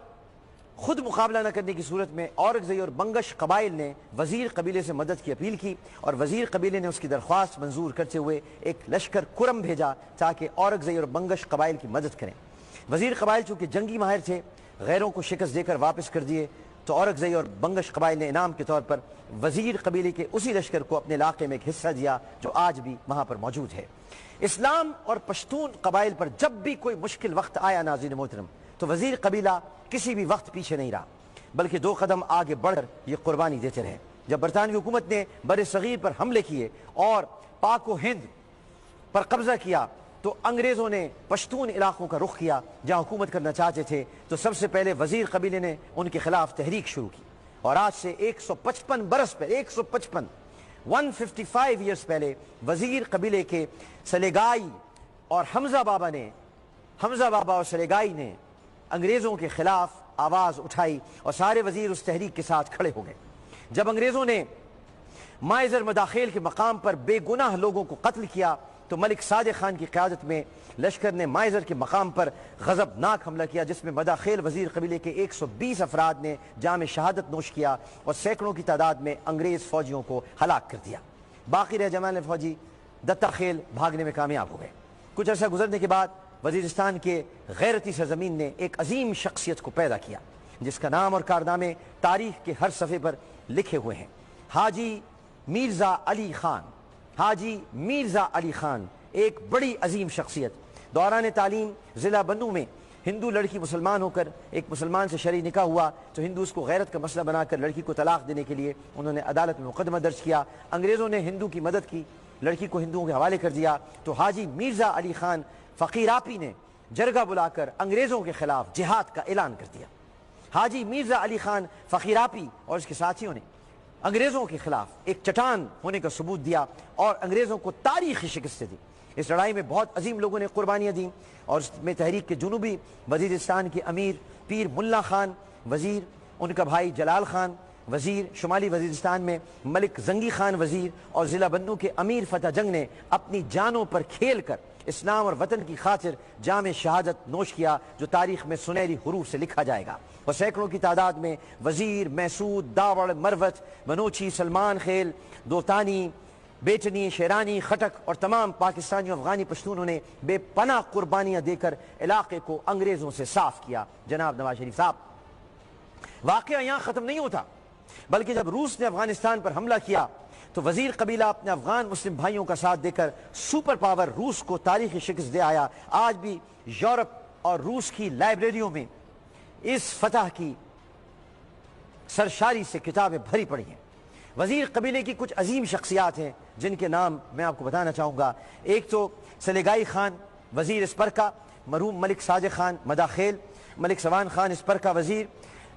खुद मुकाबला न करने की सूरत में औरकज़ई और बंगश कबाइल ने वज़ीर कबीले से मदद की अपील की, और वज़ीर कबीले ने उसकी दरख्वास्त मंजूर करते हुए एक लश्कर कुरम भेजा ताकि औरकज़ई और बंगश कबाइल की मदद करें। वज़ीर कबाइल चूँकि जंगी माहिर थे, غیروں کو شکست دے کر واپس کر دیے تو اورکزئی اور بنگش قبائل نے انعام کے طور پر وزیر قبیلے کے اسی لشکر کو اپنے علاقے میں ایک حصہ دیا جو آج بھی وہاں پر موجود ہے۔ اسلام اور پشتون قبائل پر جب بھی کوئی مشکل وقت آیا ناظرین محترم تو وزیر قبیلہ کسی بھی وقت پیچھے نہیں رہا بلکہ 2 قدم آگے بڑھ کر یہ قربانی دیتے رہے۔ جب برطانوی حکومت نے بر صغیر پر حملے کیے اور پاک و ہند پر قبضہ کیا تو انگریزوں نے پشتون علاقوں کا رخ کیا جہاں حکومت کرنا چاہتے تھے، تو سب سے پہلے وزیر قبیلے نے ان کے خلاف تحریک شروع کی، اور آج سے 155 برس پہلے 155 ایئرز پہلے وزیر قبیلے کے سلیگائی اور حمزہ بابا اور سلیگائی نے انگریزوں کے خلاف آواز اٹھائی اور سارے وزیر اس تحریک کے ساتھ کھڑے ہو گئے۔ جب انگریزوں نے مائزر مداخیل کے مقام پر بے گناہ لوگوں کو قتل کیا تو ملک صادق خان کی قیادت میں لشکر نے مائزر کے مقام پر غضبناک حملہ کیا جس میں مداخیل وزیر قبیلے کے 120 افراد نے جام شہادت نوش کیا اور سینکڑوں کی تعداد میں انگریز فوجیوں کو ہلاک کر دیا۔ باقی رہ جمال فوجی دتا خیل بھاگنے میں کامیاب ہو گئے۔ کچھ عرصہ گزرنے کے بعد وزیرستان کے غیرتی سرزمین نے ایک عظیم شخصیت کو پیدا کیا جس کا نام اور کارنامے تاریخ کے ہر صفحے پر لکھے ہوئے ہیں۔ حاجی میرزا علی خان ایک بڑی عظیم شخصیت۔ دوران تعلیم ضلع بنو میں ہندو لڑکی مسلمان ہو کر ایک مسلمان سے شرعی نکاح ہوا تو ہندو اس کو غیرت کا مسئلہ بنا کر لڑکی کو طلاق دینے کے لیے انہوں نے عدالت میں مقدمہ درج کیا۔ انگریزوں نے ہندو کی مدد کی، لڑکی کو ہندوؤں کے حوالے کر دیا تو حاجی میرزا علی خان فقیراپی نے جرگہ بلا کر انگریزوں کے خلاف جہاد کا اعلان کر دیا۔ حاجی میرزا علی خان فقیراپی اور اس کے ساتھیوں نے انگریزوں کے خلاف ایک چٹان ہونے کا ثبوت دیا اور انگریزوں کو تاریخی شکست دی۔ اس لڑائی میں بہت عظیم لوگوں نے قربانیاں دیں اور اس میں تحریک کے جنوبی وزیرستان کے امیر پیر ملا خان وزیر، ان کا بھائی جلال خان وزیر، شمالی وزیرستان میں ملک زنگی خان وزیر اور ضلع بنو کے امیر فتح جنگ نے اپنی جانوں پر کھیل کر اسلام اور وطن کی خاطر جام شہادت نوش کیا جو تاریخ میں سنہری حروف سے لکھا جائے گا۔ اور سینکڑوں کی تعداد میں وزیر، محسود، داوڑ، مروت، بنوچی، سلمان خیل، دوتانی، بیٹنی، شیرانی، خٹک اور تمام پاکستانی افغانی پشتونوں نے بے پناہ قربانیاں دے کر علاقے کو انگریزوں سے صاف کیا۔ جناب نواز شریف صاحب، واقعہ یہاں ختم نہیں ہوتا بلکہ جب روس نے افغانستان پر حملہ کیا تو وزیر قبیلہ اپنے افغان مسلم بھائیوں کا ساتھ دے کر سپر پاور روس کو تاریخی شکست دے آیا۔ آج بھی یورپ اور روس کی لائبریریوں میں اس فتح کی سرشاری سے کتابیں بھری پڑی ہیں۔ وزیر قبیلے کی کچھ عظیم شخصیات ہیں جن کے نام میں آپ کو بتانا چاہوں گا۔ ایک تو سلیگائی خان وزیر اسپرکا، مرحوم ملک ساجد خان مداخیل، ملک سوان خان اسپرکا وزیر،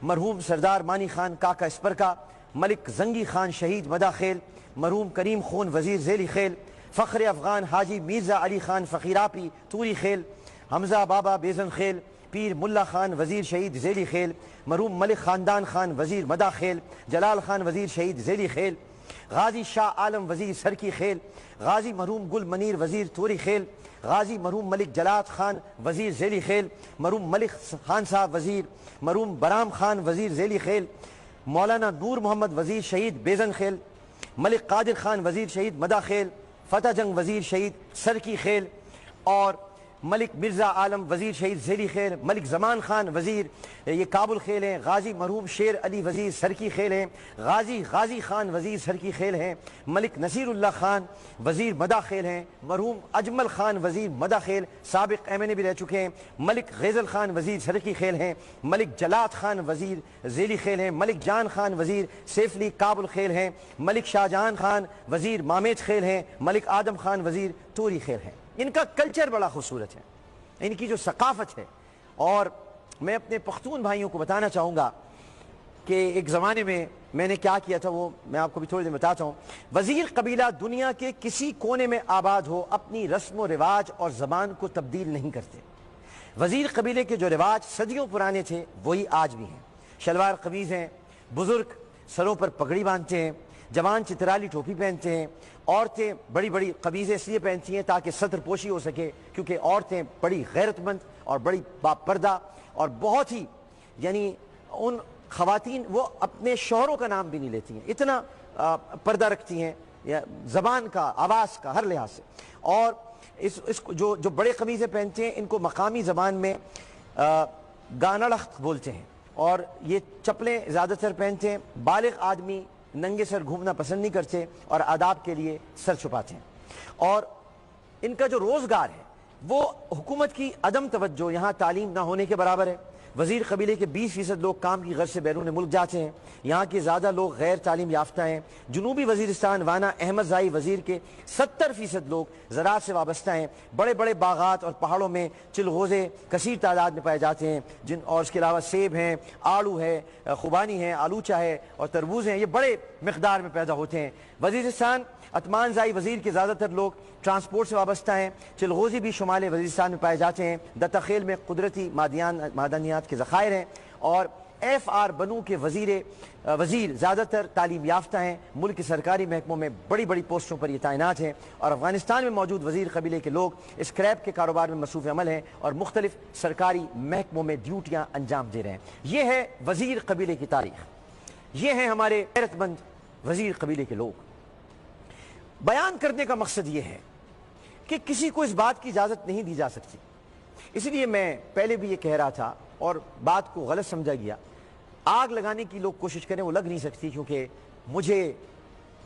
مرحوم سردار مانی خان کاکا اسپرکا، ملک زنگی خان شہید مداخیل، مرحوم کریم خون وزیر ذیلی خیل، فخر افغان حاجی میرزا علی خان فقیراپی توری خیل، حمزہ بابا بیزن خیل، پیر ملا خان وزیر شہید ذیلی خیل، مرحوم ملک خاندان خان وزیر مداخیل، جلال خان وزیر شہید ذیلی خیل، غازی شاہ عالم وزیر سرکی خیل، غازی مرحوم گل منیر وزیر توری خیل، غازی مرحوم ملک جلات خان وزیر ذیلی خیل، مرحوم ملک خان صاحب وزیر، مرحوم برام خان وزیر ذیلی خیل، مولانا نور محمد وزیر شہید بیزن خیل، ملک قادر خان وزیر شہید مداخیل، فتح جنگ وزیر شہید سرکی خیل اور ملک مرزا عالم وزیر شہید ذیلی خیل، ملک زمان خان وزیر یہ کابل خیل ہیں، غازی مرحوم شیر علی وزیر سرکی خیل ہیں، غازی خان وزیر سرکی خیل ہیں، ملک نصیر اللہ خان وزیر مداخیل ہیں، مرحوم اجمل خان وزیر مداخیل سابق ایم این اے بھی رہ چکے ہیں، ملک غیزل خان وزیر سرکی خیل ہیں، ملک جلات خان وزیر ذیلی خیل ہیں، ملک جان خان وزیر سیفلی کابل خیل ہیں، ملک شاہ جہان خان وزیر مامیت خیل ہیں، ملک آدم خان وزیر توری خیل ہیں۔ ان کا کلچر بڑا خوبصورت ہے، ان کی جو ثقافت ہے۔ اور میں اپنے پختون بھائیوں کو بتانا چاہوں گا کہ ایک زمانے میں نے کیا کیا تھا وہ میں آپ کو بھی تھوڑی دیر بتاتا ہوں۔ وزیر قبیلہ دنیا کے کسی کونے میں آباد ہو اپنی رسم و رواج اور زبان کو تبدیل نہیں کرتے۔ وزیر قبیلے کے جو رواج صدیوں پرانے تھے وہی آج بھی ہیں۔ شلوار قمیض ہیں، بزرگ سروں پر پگڑی باندھتے ہیں، جوان چترالی ٹوپی پہنتے ہیں، عورتیں بڑی بڑی قمیضیں اس لیے پہنتی ہیں تاکہ سطر پوشی ہو سکے، کیونکہ عورتیں بڑی غیرت مند اور بڑی باپردہ اور بہت ہی یعنی ان خواتین وہ اپنے شوہروں کا نام بھی نہیں لیتی ہیں، اتنا پردہ رکھتی ہیں یا زبان کا آواز کا ہر لحاظ سے۔ اور اس جو بڑے قمیضیں پہنتے ہیں ان کو مقامی زبان میں गाना लख्त बोलते हैं और ये चप्पलें ज़्यादातर पहनते हैं। बालिग आदमी नंगे सर घूमना पसंद नहीं करते और आदाब के लिए सर छुपाते हैं। और इनका जो रोज़गार है वो हुकूमत की अदम तवज्जो, यहाँ तालीम ना होने के बराबर है। वज़ीर कबीले के 20% लोग काम की गर्ज से बैरून मुल्क जाते हैं। यहाँ के ज़्यादा लोग गैर तालीम याफ्ता हैं। जनूबी वज़ीरिस्तान वाना अहमद ज़ाई वज़ीर के 70% लोग ज़राअत से वाबस्ता हैं। बड़े बड़े बागात और पहाड़ों में चिलगोज़े कसीर तादाद में पाए जाते हैं और इसके अलावा सेब हैं, आड़ू है, खुबानी है, आलूचा है और तरबूज हैं, ये बड़े मकदार में पैदा होते हैं। वज़ीरिस्तान अतमान ज़ाई वज़ीर के ज़्यादातर लोग ट्रांसपोर्ट से वाबस्ता हैं। चिलगोज़ी भी शुमाल वज़ीरिस्तान में पाए जाते हैं। दत्ताखेल में कुदरती मादनियात के ज़खायर हैं और FR बनू के वज़ीर ज़्यादातर तालीम याफ्ता हैं। मुल्क के सरकारी महकमों में बड़ी बड़ी पोस्टों पर ये तैनात हैं और अफ़गानिस्तान में मौजूद वज़ीर कबीले के लोग स्क्रैप के कारोबार में मसरूफ़ अमल हैं और मुख्तलिफ सरकारी महकमों में ड्यूटियाँ अंजाम दे रहे हैं। ये है वज़ीर कबीले की तारीख़, ये हैं हमारे गैरतमंद वज़ीर कबीले के लोग। बयान करने का मकसद ये है कि किसी को इस बात की इजाज़त नहीं दी जा सकती। इसलिए मैं पहले भी ये कह रहा था और बात को गलत समझा गया। आग लगाने की लोग कोशिश करें, वो लग नहीं सकती, क्योंकि मुझे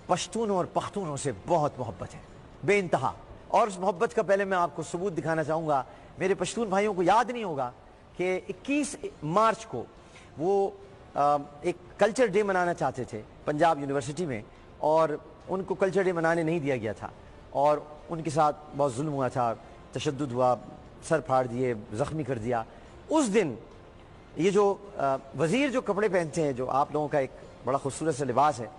पश्तूनों और पख्तूनों से बहुत मोहब्बत है, बेइंतहा। और उस मोहब्बत का पहले मैं आपको सबूत दिखाना चाहूँगा। मेरे पश्तून भाइयों को याद नहीं होगा कि 21 मार्च को वो एक कल्चर डे मनाना चाहते थे पंजाब यूनिवर्सिटी में और उनको कल्चर डे मनाने नहीं दिया गया था और उनके साथ बहुत जुल्म हुआ था, तशद्दुद हुआ, सर फाड़ दिए, ज़ख्मी कर दिया। उस दिन ये जो वज़ीर जो कपड़े पहनते हैं, जो आप लोगों का एक बड़ा खूबसूरत सा लिबास है,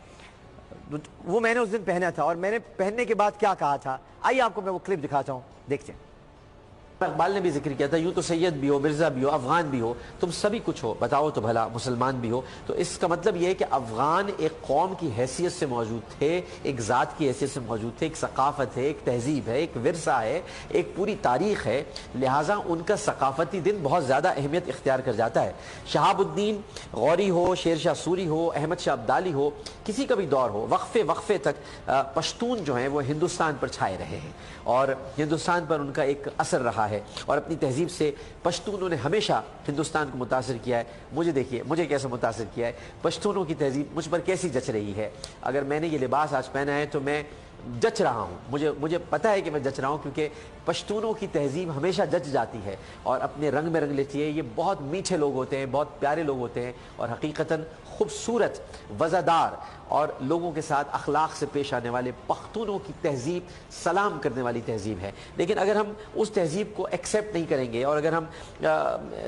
वो मैंने उस दिन पहना था। और मैंने पहनने के बाद क्या कहा था, आइए आपको मैं वो क्लिप दिखाता हूँ, देखते हैं। इकबाल ने भी जिक्र किया था, यूं तो सैयद भी हो, मिर्जा भी हो, अफगान भी हो, तुम सभी कुछ हो, बताओ तो भला मुसलमान भी हो। तो इसका मतलब यह है कि अफगान एक कौम की हैसियत से मौजूद थे, एक ज़ात की हैसियत से मौजूद थे, एक सकाफत है, एक तहजीब है, एक विरसा है, एक पूरी तारीख है। लिहाजा उनका सकाफती दिन बहुत ज़्यादा अहमियत इख्तियार कर जाता है। शहाबुद्दीन गौरी हो, शेर शाह सूरी हो, अहमद शाह अब्दाली हो, किसी का भी दौर हो, वक्फे वक्फे तक पश्तून जो हैं वो हिंदुस्तान पर छाए रहे हैं और हिंदुस्तान पर उनका एक असर रहा है और अपनी तहजीब से पश्तूनों ने हमेशा हिंदुस्तान को मुतासिर किया है। मुझे देखिए, मुझे कैसे मुतासिर किया है, पश्तूनों की तहजीब मुझ पर कैसी जच रही है। अगर मैंने ये लिबास आज पहना है तो मैं जच रहा हूँ, मुझे पता है कि मैं जच रहा हूँ, क्योंकि पश्तूनों की तहजीब हमेशा जच जाती है और अपने रंग में रंग लेती है। ये बहुत मीठे लोग होते हैं, बहुत प्यारे लोग होते हैं और हकीकतन खूबसूरत, वज़ादार और लोगों के साथ अखलाक से पेश आने वाले पख्तूनों की तहजीब सलाम करने वाली तहजीब है। लेकिन अगर हम उस तहजीब को एक्सेप्ट नहीं करेंगे और अगर हम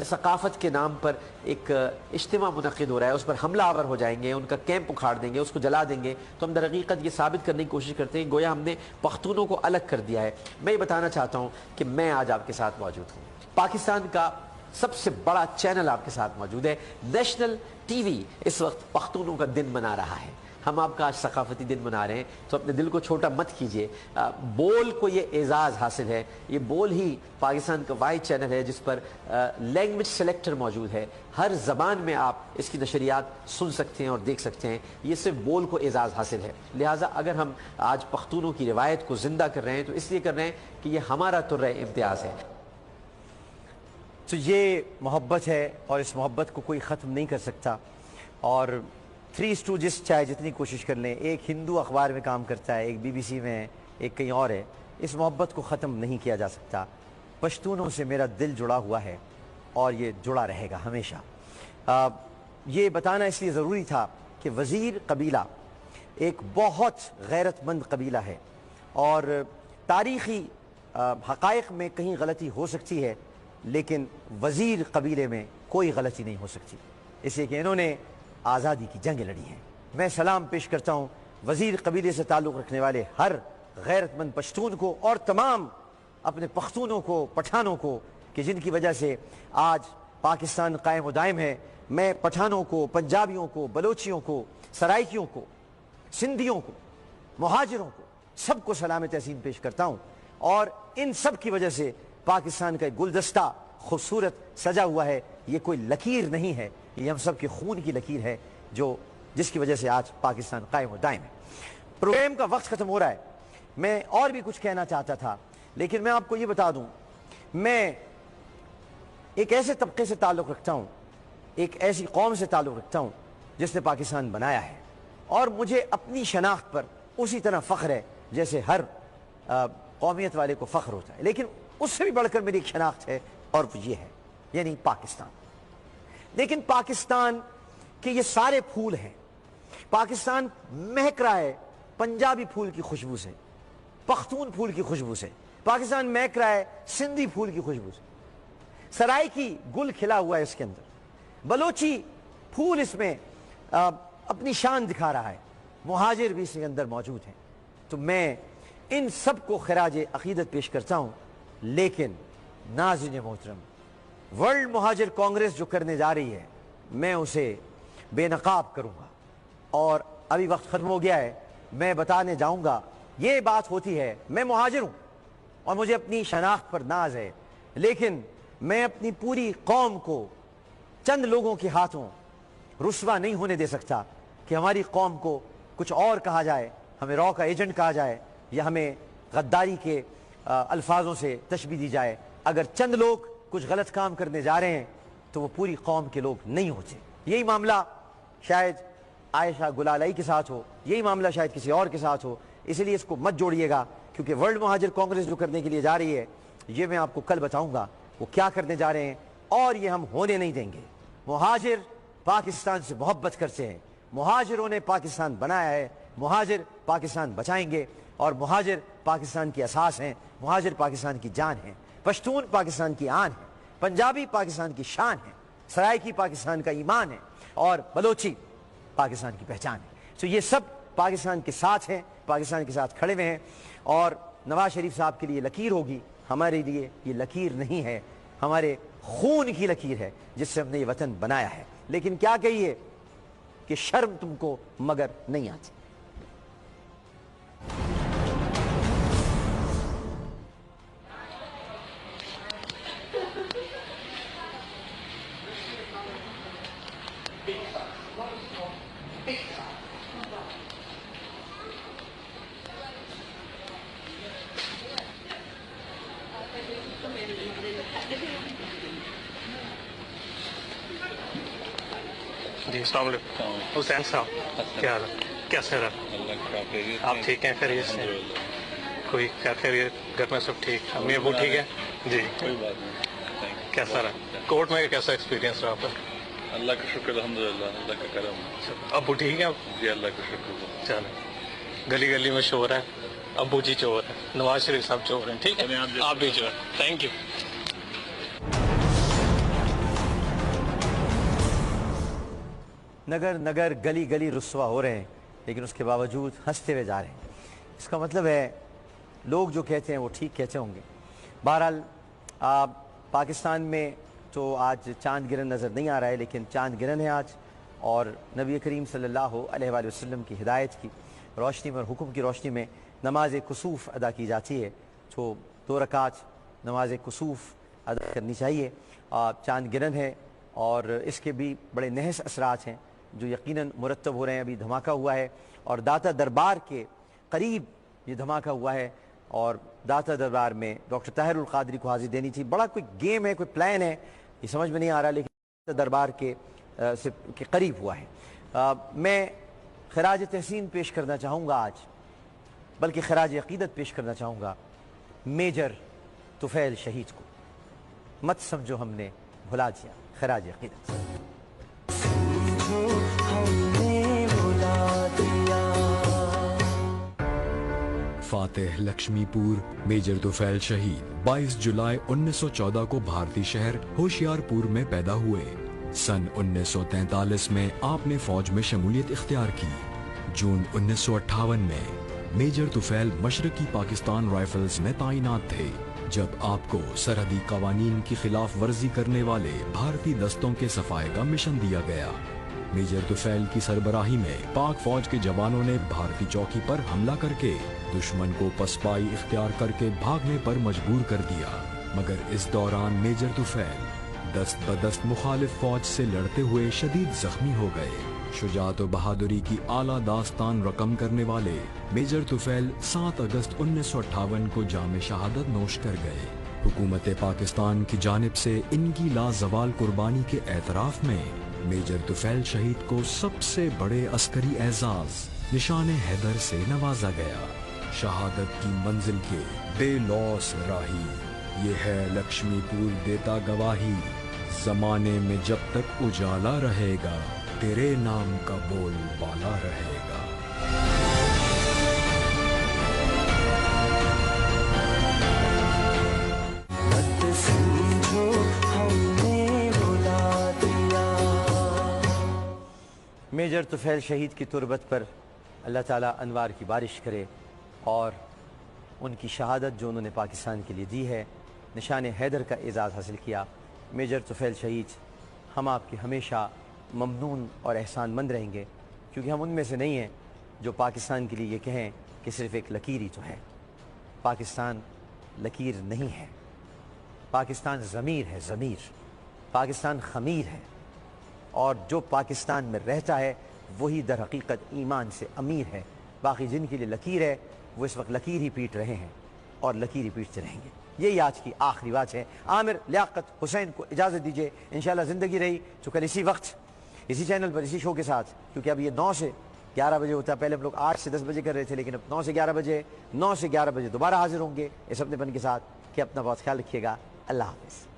सकाफत के नाम पर एक इज्तिमा मुनक़िद हो रहा है उस पर हमला आवर हो जाएंगे, उनका कैंप उखाड़ देंगे, उसको जला देंगे, तो हम दरहकीकत ये साबित करने की कोशिश करते हैं गोया हमने पख्तूनों को अलग कर दिया है। मैं ये बताना चाहता हूँ कि मैं आज आपके साथ मौजूद हूँ। पाकिस्तान का सबसे बड़ा चैनल आपके साथ मौजूद है, नेशनल टीवी इस वक्त पख्तूनों का दिन मना रहा है। हम आपका आज सकाफती दिन मना रहे हैं, तो अपने दिल को छोटा मत कीजिए। बोल को ये एजाज़ हासिल है, ये बोल ही पाकिस्तान का वाहिद चैनल है जिस पर लैंग्वेज सेलेक्टर मौजूद है। हर ज़बान में आप इसकी नशरियात सुन सकते हैं और देख सकते हैं। ये सिर्फ बोल को एजाज़ हासिल है। लिहाजा अगर हम आज पख्तूनों की रिवायत को ज़िंदा कर रहे हैं तो इसलिए कर रहे हैं कि ये हमारा तुर्रे इम्तियाज़ है। तो ये मोहब्बत है और इस मोहब्बत को कोई ख़त्म नहीं कर सकता। और थ्री स्टूजेस चाहे जितनी कोशिश कर लें, एक हिंदू अखबार में काम करता है, एक BBC में है, एक कहीं और है, इस मोहब्बत को ख़त्म नहीं किया जा सकता। पश्तूनों से मेरा दिल जुड़ा हुआ है और ये जुड़ा रहेगा हमेशा। ये बताना इसलिए ज़रूरी था कि वज़ीर कबीला एक बहुत गैरतमंद कबीला है और तारीख़ी हक़ाइक़ में कहीं गलती हो सकती है, लेकिन वज़ीर कबीले में कोई गलती नहीं हो सकती, इसलिए कि इन्होंने आज़ादी की जंग लड़ी है। मैं सलाम पेश करता हूँ वज़ीर कबीले से ताल्लुक़ रखने वाले हर गैरतमंद पश्तून को और तमाम अपने पख्तूनों को, पठानों को, कि जिनकी वजह से आज पाकिस्तान कायम व दायम है। मैं पठानों को, पंजाबियों को, बलोचियों को, सराइकियों को, सिंधियों को, मुहाजिरों को, सबको सलाम तहसीन पेश करता हूँ। और इन सब की वजह से पाकिस्तान का गुलदस्ता खूबसूरत सजा हुआ है। ये कोई लकीर नहीं है, ये हम सब के खून की लकीर है जिसकी वजह से आज पाकिस्तान कायम व दायम है। प्रोग्राम का वक्त ख़त्म हो रहा है। मैं और भी कुछ कहना चाहता था, लेकिन मैं आपको ये बता दूं, मैं ایک ایسے طبقے سے تعلق رکھتا ہوں, ایک ایسی قوم سے تعلق رکھتا ہوں جس نے پاکستان بنایا ہے, اور مجھے اپنی شناخت پر اسی طرح فخر ہے جیسے ہر قومیت والے کو فخر ہوتا ہے. لیکن اس سے بھی بڑھ کر میری ایک شناخت ہے, اور وہ یہ ہے, یعنی پاکستان. لیکن پاکستان کے یہ سارے پھول ہیں. پاکستان مہک رہا ہے پنجابی پھول کی خوشبو سے, پختون پھول کی خوشبو سے. پاکستان مہک رہا ہے سندھی پھول کی خوشبو سے. سرائی کی گل کھلا ہوا ہے اس کے اندر, بلوچی پھول اس میں اپنی شان دکھا رہا ہے, مہاجر بھی اس کے اندر موجود ہیں. تو میں ان سب کو خراج عقیدت پیش کرتا ہوں. لیکن ناظرین محترم, ورلڈ مہاجر کانگریس جو کرنے جا رہی ہے میں اسے بے نقاب کروں گا, اور ابھی وقت ختم ہو گیا ہے. میں بتانے جاؤں گا, یہ بات ہوتی ہے, میں مہاجر ہوں اور مجھے اپنی شناخت پر ناز ہے, لیکن میں اپنی پوری قوم کو چند لوگوں کے ہاتھوں رسوا نہیں ہونے دے سکتا کہ ہماری قوم کو کچھ اور کہا جائے, ہمیں رو کا ایجنٹ کہا جائے, یا ہمیں غداری کے الفاظوں سے تشبیہ دی جائے. اگر چند لوگ کچھ غلط کام کرنے جا رہے ہیں تو وہ پوری قوم کے لوگ نہیں ہوتے. یہی معاملہ شاید عائشہ گلالائی کے ساتھ ہو, یہی معاملہ شاید کسی اور کے ساتھ ہو. اس لیے اس کو مت جوڑیے گا, کیونکہ ورلڈ مہاجر کانگریس جو کرنے کے لیے جا رہی ہے یہ میں آپ کو کل بتاؤں گا وہ کیا کرنے جا رہے ہیں, اور یہ ہم ہونے نہیں دیں گے. مہاجر پاکستان سے محبت کرتے ہیں, مہاجروں نے پاکستان بنایا ہے, مہاجر پاکستان بچائیں گے, اور مہاجر پاکستان کی اساس ہیں, مہاجر پاکستان کی جان ہیں, پشتون پاکستان کی آن ہے, پنجابی پاکستان کی شان ہے, سرائکی پاکستان کا ایمان ہے, اور بلوچی پاکستان کی پہچان ہے. تو یہ سب پاکستان کے ساتھ ہیں, پاکستان کے ساتھ کھڑے ہوئے ہیں. اور نواز شریف صاحب کے لیے لکیر ہوگی, ہمارے لیے یہ لکیر نہیں ہے, ہمارے خون کی لکیر ہے جس سے ہم نے یہ وطن بنایا ہے. لیکن کیا کہیے کہ شرم تم کو مگر نہیں آتی. جی السلام علیکم. حسین صاحب کیا حال ہے, کیسے رہا آپ؟ ٹھیک ہیں, خیریت سے؟ کوئی کیا خیریت, گھر میں سب ٹھیک, امی ابو ٹھیک ہے؟ جی کوئی بات نہیں. کیسا رہا کورٹ میں, کیسا ایکسپیرینس رہا آپ کا؟ اللہ کا شکر, الحمدللہ, اللہ کا کرم. ابو ٹھیک ہے؟ جی اللہ کا شکر. چلیں, گلی گلی میں شور ہے, ابو جی چور ہے, نواز شریف صاحب چور ہیں, ٹھیک ہے, آپ بھی چور. Thank you. نگر نگر گلی گلی رسوا ہو رہے ہیں, لیکن اس کے باوجود ہنستے ہوئے جا رہے ہیں. اس کا مطلب ہے لوگ جو کہتے ہیں وہ ٹھیک کہتے ہوں گے. بہرحال پاکستان میں تو آج چاند گرہن نظر نہیں آ رہا ہے, لیکن چاند گرہن ہے آج, اور نبی کریم صلی اللہ علیہ وآلہ وسلم کی ہدایت کی روشنی میں اور حکم کی روشنی میں نماز کسوف ادا کی جاتی ہے. تو 2 رکعت نماز کسوف ادا کرنی چاہیے. چاند گرہن ہے اور اس کے بھی بڑے نحس اثرات ہیں جو یقیناً مرتب ہو رہے ہیں. ابھی دھماکہ ہوا ہے اور داتا دربار کے قریب یہ دھماکہ ہوا ہے, اور داتا دربار میں ڈاکٹر طاہر القادری کو حاضری دینی تھی. بڑا کوئی گیم ہے, کوئی پلان ہے, یہ سمجھ میں نہیں آ رہا, لیکن داتا دربار کے قریب ہوا ہے. میں خراج تحسین پیش کرنا چاہوں گا آج, بلکہ خراج عقیدت پیش کرنا چاہوں گا میجر طفیل شہید کو. مت سمجھو ہم نے بھلا دیا, خراج عقیدت. فاتح لکشمی پور میجر طفیل شہید 22 جولائی 1914 کو بھارتی شہر ہوشیار پور میں پیدا ہوئے. سن 1943 میں آپ نے فوج میں شمولیت اختیار کی. جون 1958 میں میجر طفیل مشرقی پاکستان رائفلز میں تعینات تھے جب آپ کو سرحدی قوانین کی خلاف ورزی کرنے والے بھارتی دستوں کے صفائی کا مشن دیا گیا. میجر طفیل کی سربراہی میں پاک فوج کے جوانوں نے بھارتی چوکی پر حملہ کر کے دشمن کو پسپائی اختیار کر کے بھاگنے پر مجبور کر دیا. مگر اس دوران میجر طفیل دست بدست مخالف فوج سے لڑتے ہوئے شدید زخمی ہو گئے. शुजात व बहादुरी की आला दास्तान रकम करने वाले मेजर तुफैल 7 अगस्त 1958 को जाम शहादत नोश कर गए। हुकूमत पाकिस्तान की जानिब से इनकी लाजवाल कुर्बानी के एतराफ में मेजर तुफैल शहीद को सबसे बड़े अस्करी एजाज निशान हैदर से नवाजा गया। शहादत की मंजिल के बेलौस राही, ये है लक्ष्मीपुर देता गवाही, जमाने में जब तक उजाला रहेगा तेरे नाम का बोल बाला रहेगा। मेजर तुफैल शहीद की तुरबत पर अल्लाह ताला अनवार की बारिश करे और उनकी शहादत जो उन्होंने पाकिस्तान के लिए दी है, निशान हैदर का एजाज़ हासिल किया। मेजर तुफैल शहीद, हम आपके हमेशा ममनून और एहसानमंद रहेंगे, क्योंकि हम उनमें से नहीं हैं जो पाकिस्तान के लिए ये कहें कि सिर्फ़ एक लकीर ही तो है। पाकिस्तान लकीर नहीं है, पाकिस्तान ज़मीर है, ज़मीर। पाकिस्तान ख़मीर है, और जो पाकिस्तान में रहता है वही दर हकीकत ईमान से अमीर है। बाकी जिनके लिए लकीर है वो इस वक्त लकीर ही पीट रहे हैं और लकीर ही पीटते रहेंगे। यही आज की आखिरी बात है। आमिर लियाकत हुसैन को इजाज़त दीजिए। इंशाअल्लाह ज़िंदगी रही तो कल इसी वक्त इसी चैनल पर इसी शो के साथ, क्योंकि अब ये 9 से 11 बजे होता है, पहले हम लोग 8 से 10 बजे कर रहे थे, लेकिन अब 9 से 11 बजे दोबारा हाजिर होंगे इस अपनेपन के साथ। कि अपना बहुत ख्याल रखिएगा। अल्लाह हाफ़िज़।